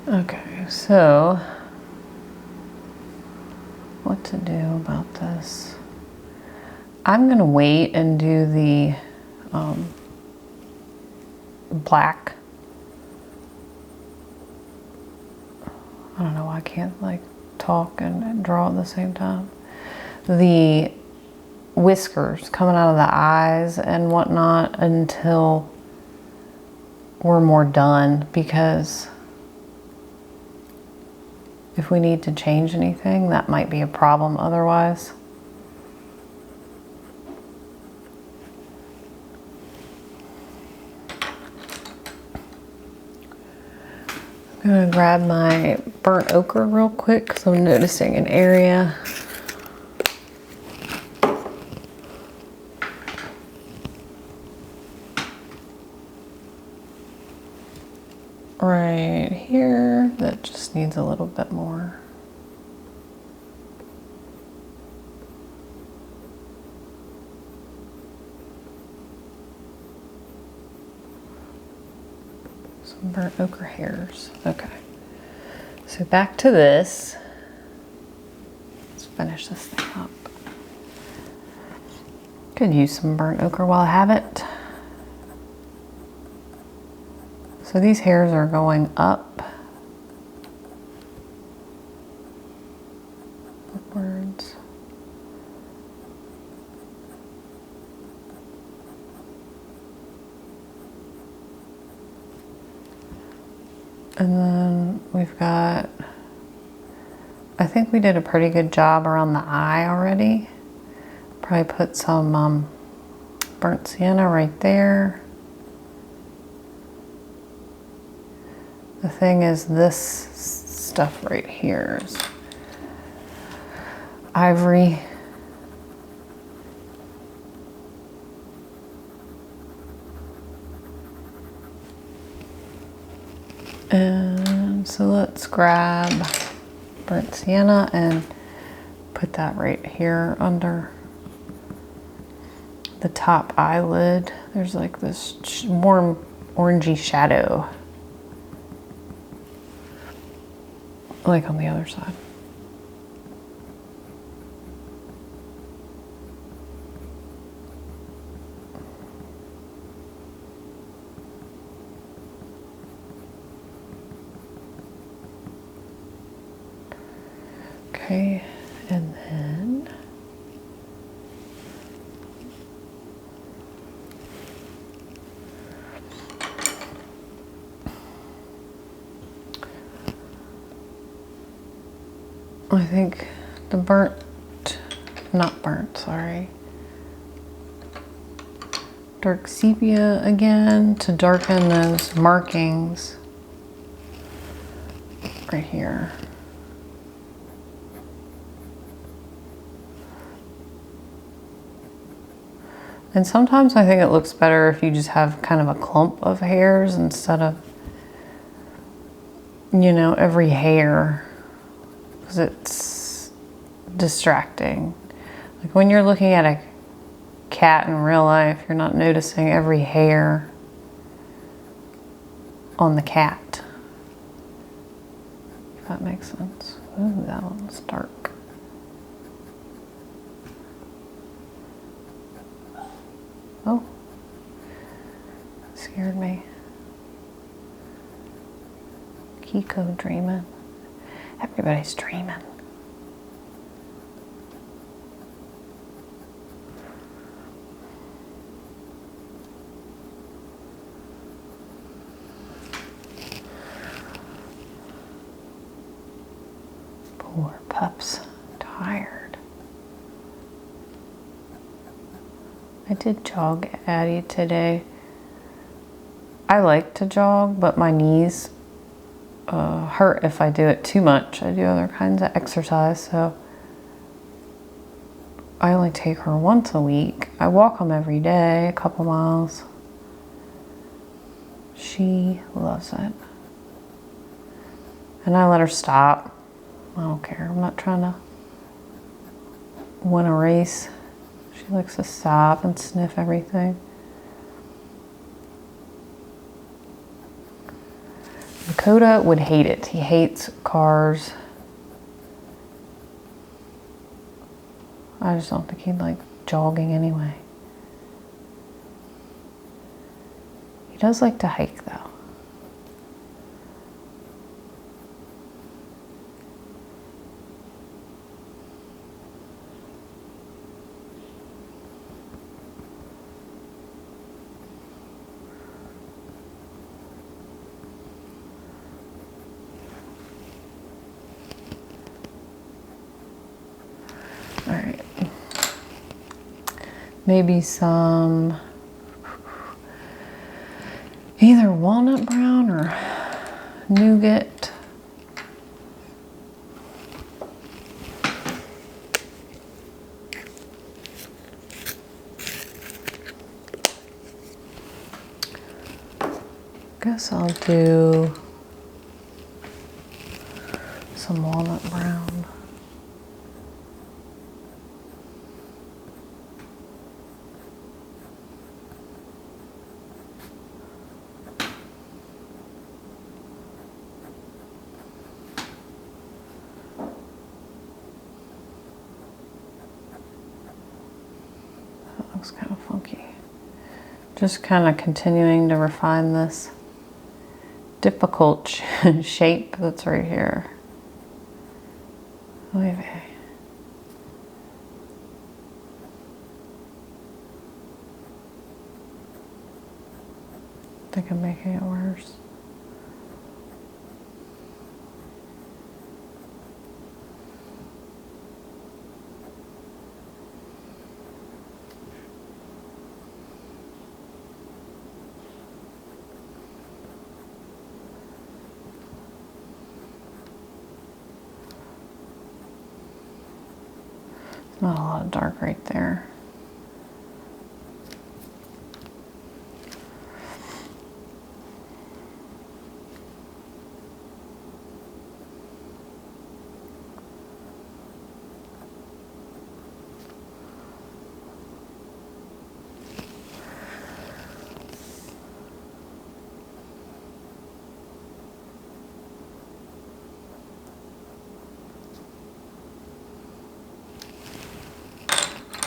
Okay, so what to do about this? I'm gonna wait and do the black. I don't know why I can't like talk and draw at the same time. The whiskers coming out of the eyes and whatnot until we're more done, because if we need to change anything, that might be a problem otherwise. I'm gonna grab my burnt ochre real quick because I'm noticing an area. Right here that just needs a little bit more. Some burnt ochre hairs. Okay. So back to this. Let's finish this thing up. Could use some burnt ochre while I have it. So these hairs are going up. Upwards. And then we've got, I think we did a pretty good job around the eye already. Probably put some burnt sienna right there. The thing is, this stuff right here is ivory. And so let's grab burnt sienna and put that right here under the top eyelid. There's like this warm orangey shadow, like on the other side. Okay, and then I think the dark sepia again to darken those markings right here. And sometimes I think it looks better if you just have kind of a clump of hairs instead of, you know, every hair, because it's distracting. Like when you're looking at a cat in real life, you're not noticing every hair on the cat. If that makes sense. Ooh, that one's dark. Oh, scared me. Kiko dreaming. Everybody's dreaming. Poor pups, tired. I did jog Addie today. I like to jog, but my knees hurt if I do it too much. I do other kinds of exercise, so I only take her once a week. I walk them every day, a couple miles. She loves it. And I let her stop. I don't care. I'm not trying to win a race. She likes to stop and sniff everything. The Dakota would hate it. He hates cars. I just don't think he'd like jogging anyway. He does like to hike though. All right. Maybe some either walnut brown or nougat. Guess I'll do some walnut brown. That looks kind of funky. Just kind of continuing to refine this difficult shape that's right here. Oy vey. I think I'm making it worse. Not a lot of dark right there.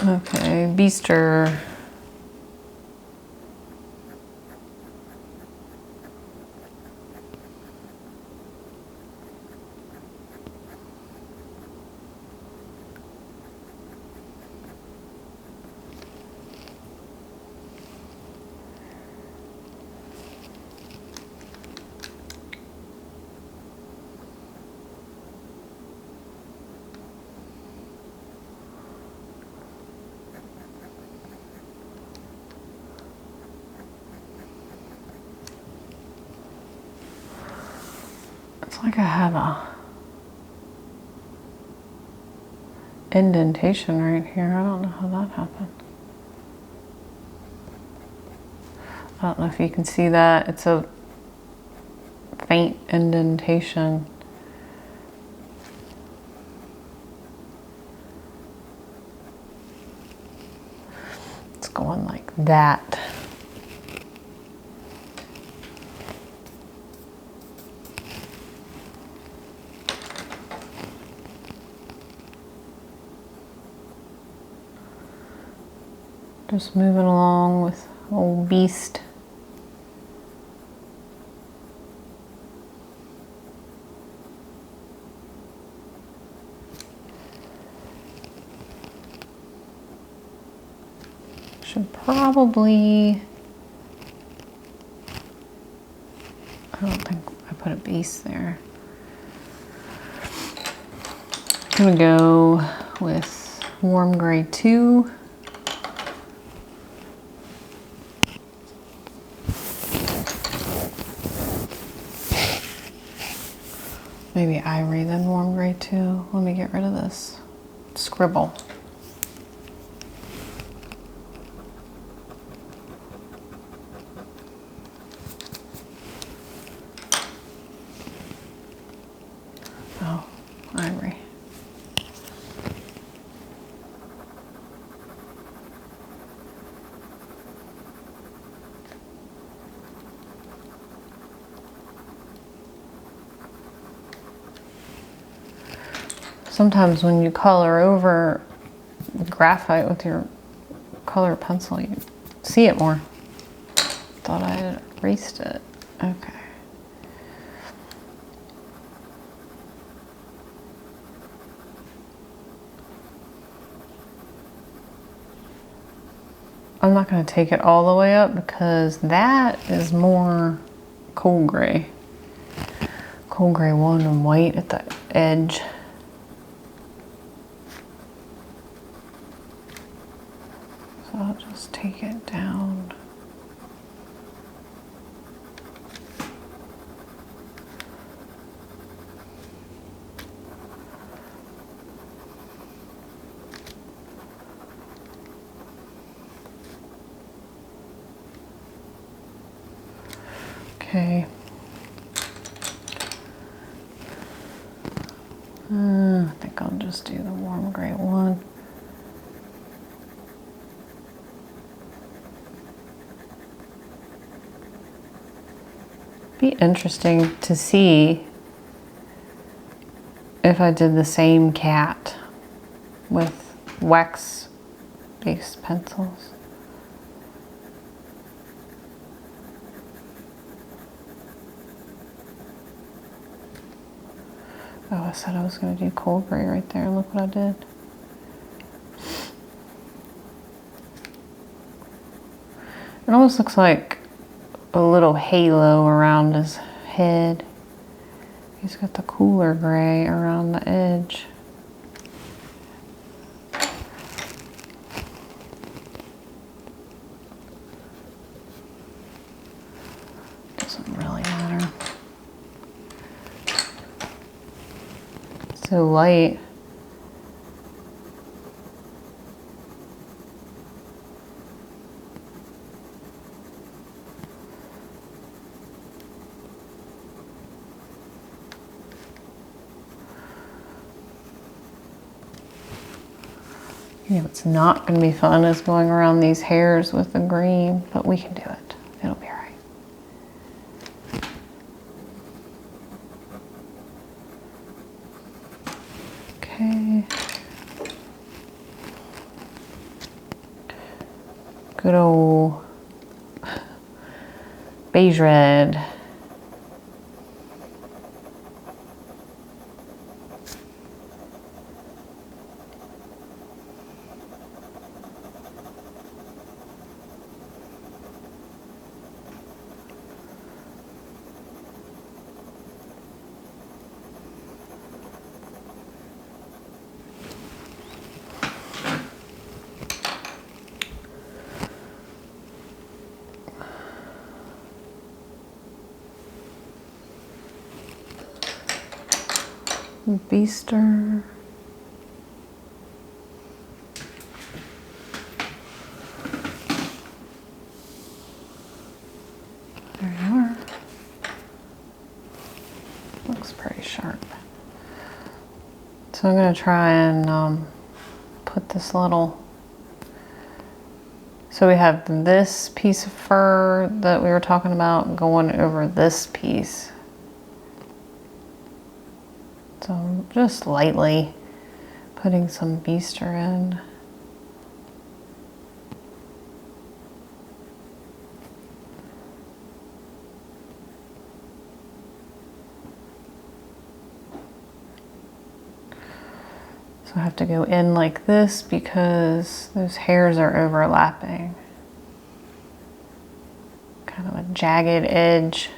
Okay, Beaster. It's like I have a indentation right here. I don't know how that happened. I don't know if you can see that. It's a faint indentation. It's going like that. Just moving along with old Beast. Should probably, I don't think I put a base there. I'm gonna go with Warm Gray 2. Maybe Ivory, then Warm Gray 2. Let me get rid of this scribble. Oh, Ivory. sometimes when you color over graphite with your color pencil, you see it more. Thought I had erased it. Okay. I'm not going to take it all the way up because that is more cold gray. Cold gray 1 and white at the edge. So I'll just take it down. Okay. I think I'll just do the warm gray 1. Be interesting to see if I did the same cat with wax-based pencils. Oh, I said I was going to do cold gray right there. Look what I did. It almost looks like a little halo around his head. He's got the cooler gray around the edge. Doesn't really matter. So light. You know, what's not going to be fun is going around these hairs with the green, but we can do it. It'll be all right. Okay. Good old beige red. Beaster. There you are. Looks pretty sharp. So I'm going to try and put this little... So we have this piece of fur that we were talking about going over this piece. So I'm just lightly putting some beaster in. So I have to go in like this because those hairs are overlapping. Kind of a jagged edge.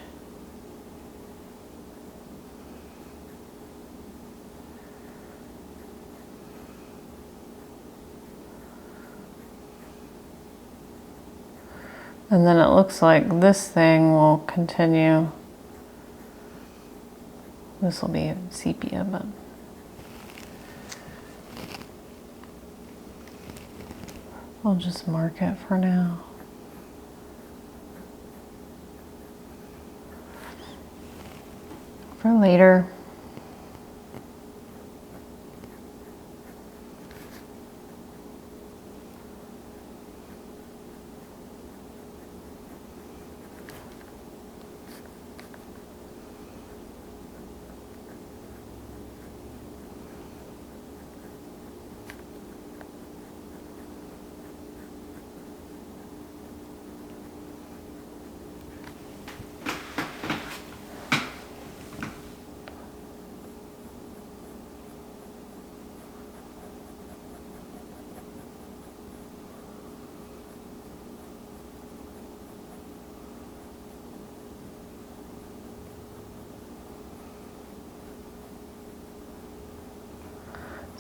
And then it looks like this thing will continue. This will be sepia, but I'll just mark it for now. For later.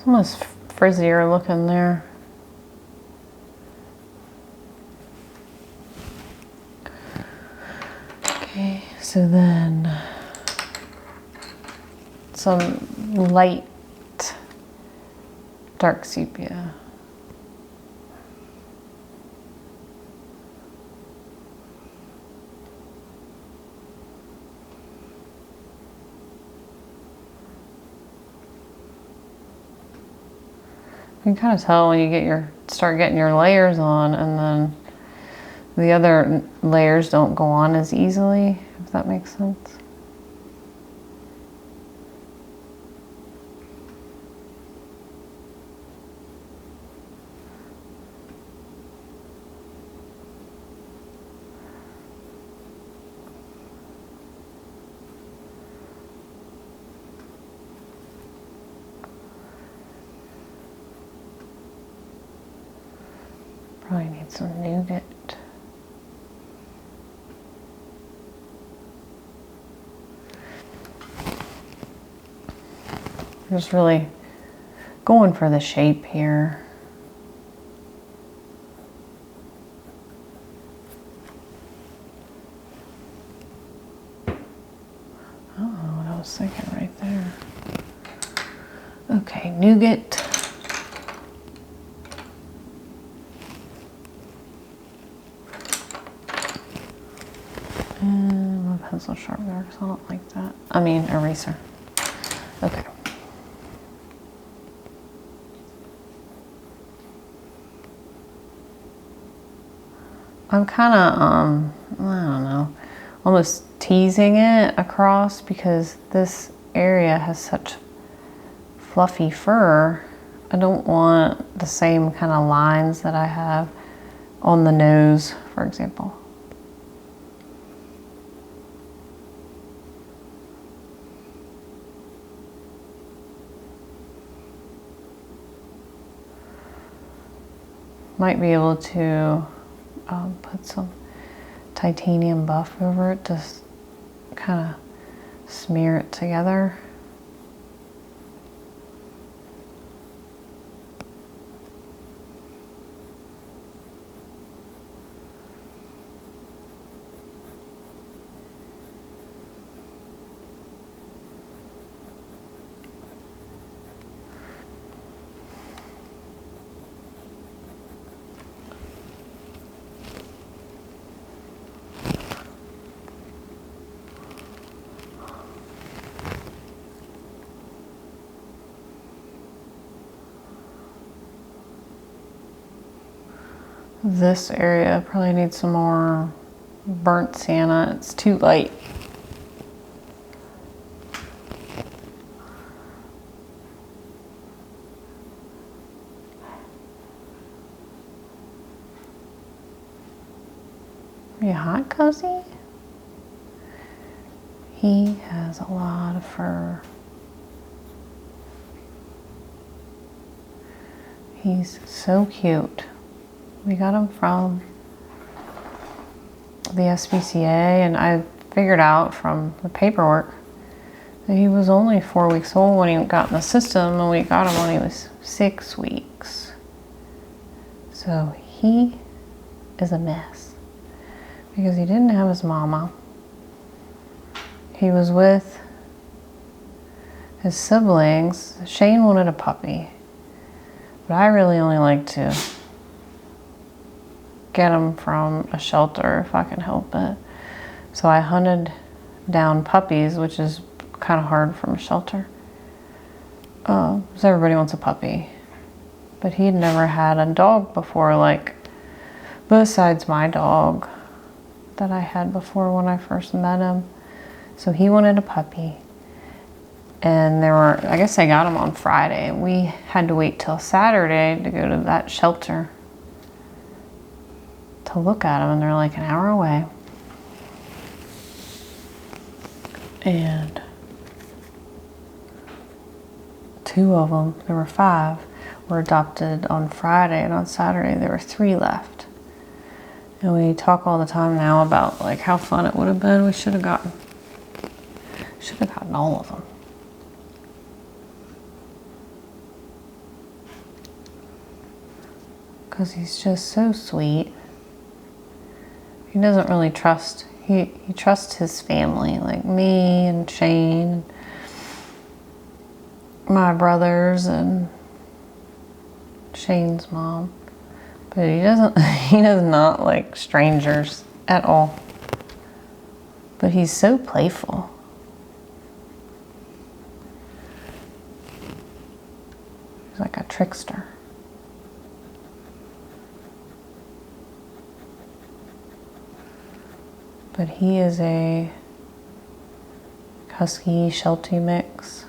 It's almost frizzier looking there. Okay, so then some light dark sepia. You can kind of tell when you start getting your layers on, and then the other layers don't go on as easily, if that makes sense. Probably need some nougat. Just really going for the shape here. Oh, what I was thinking right there. Okay, nougat. And my pencil sharpener, because I don't like that. I mean, eraser. Okay. I'm kind of, I don't know, almost teasing it across because this area has such fluffy fur. I don't want the same kind of lines that I have on the nose, for example. Might be able to put some titanium buff over it to kind of smear it together. This area probably needs some more burnt sienna. It's too light. Are you hot, Cozy? He has a lot of fur. He's so cute. We got him from the SPCA, and I figured out from the paperwork that he was only 4 weeks old when he got in the system, and we got him when he was 6 weeks. So he is a mess because he didn't have his mama. He was with his siblings. Shane wanted a puppy, but I really only like to get them from a shelter if I can help it. So I hunted down puppies, which is kind of hard from a shelter. So everybody wants a puppy. But he'd never had a dog before, like, besides my dog that I had before when I first met him. So he wanted a puppy. And there were, I guess I got him on Friday. We had to wait till Saturday to go to that shelter to look at them, and they're like an hour away. And 2 of them, there were 5, were adopted on Friday, and on Saturday there were 3 left. And we talk all the time now about like how fun it would have been. We should have gotten all of them. because he's just so sweet. He doesn't really trust, he trusts his family, like me and Shane, my brothers and Shane's mom. But he does not like strangers at all. But he's so playful. He's like a trickster. But he is a Husky Sheltie mix.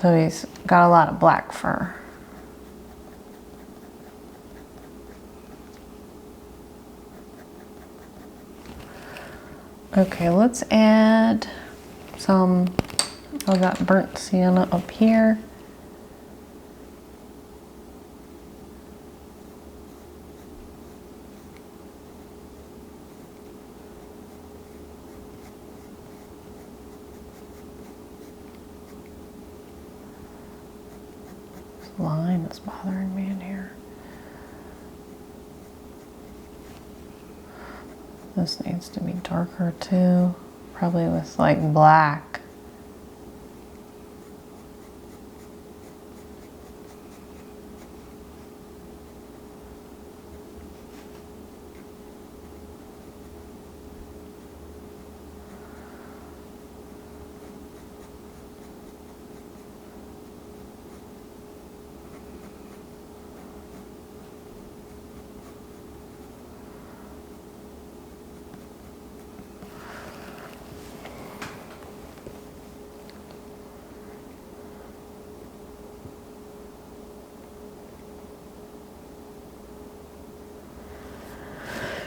So he's got a lot of black fur. Okay, let's add some of that burnt sienna up here. This line is bothering me in here. This needs to be darker too, probably with like black.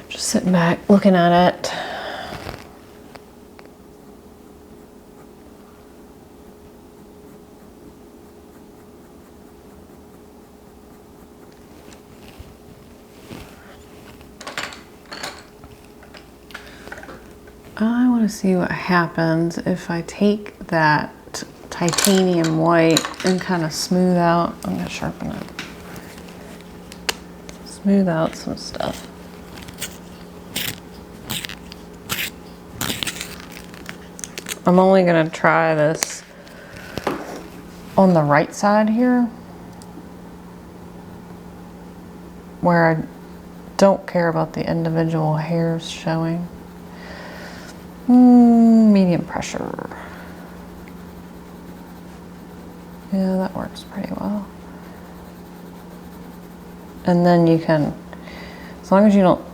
Just sitting back, looking at it. I want to see what happens if I take that titanium white and kind of smooth out. I'm going to sharpen it. Smooth out some stuff. I'm only going to try this on the right side here, where I don't care about the individual hairs showing. Medium pressure. Yeah, that works pretty well. And then you can, as long as you don't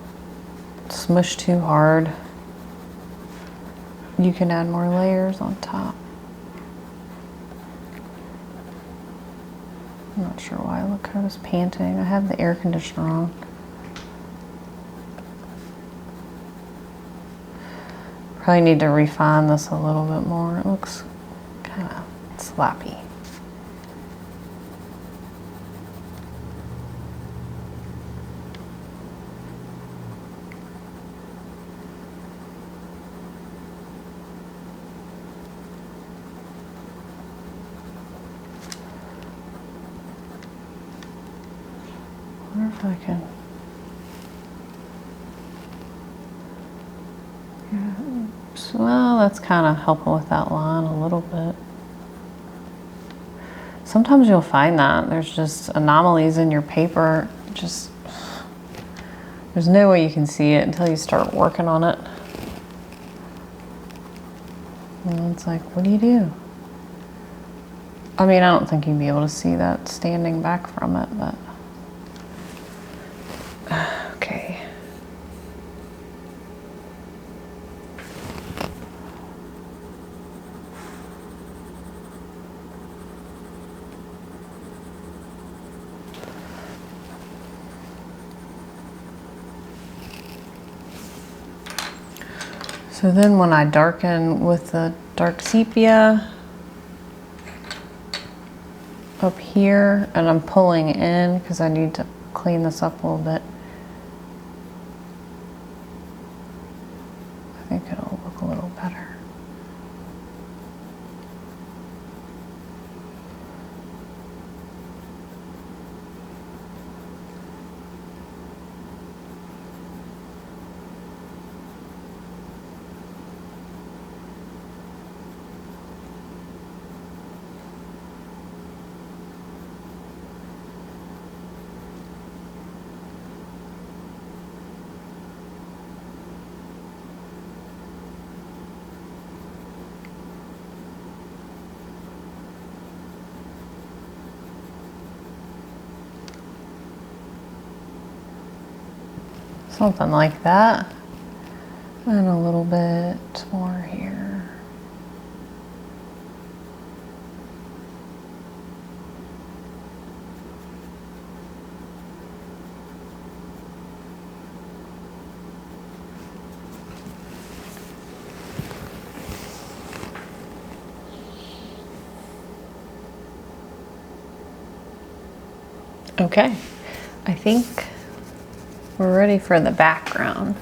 smush too hard, you can add more layers on top. I'm not sure why. Look, I was panting. I have the air conditioner on. Probably need to refine this a little bit more. It looks kind of sloppy. I wonder if I can. Well, that's kind of helping with that line a little bit. Sometimes you'll find that there's just anomalies in your paper. Just, there's no way you can see it until you start working on it. And it's like, what do you do? I mean, I don't think you'd be able to see that standing back from it, but okay. So then when I darken with the dark sepia up here, and I'm pulling in because I need to clean this up a little bit, I think it'll look a little better. Something like that. And a little bit more here. Okay, I think we're ready for the background.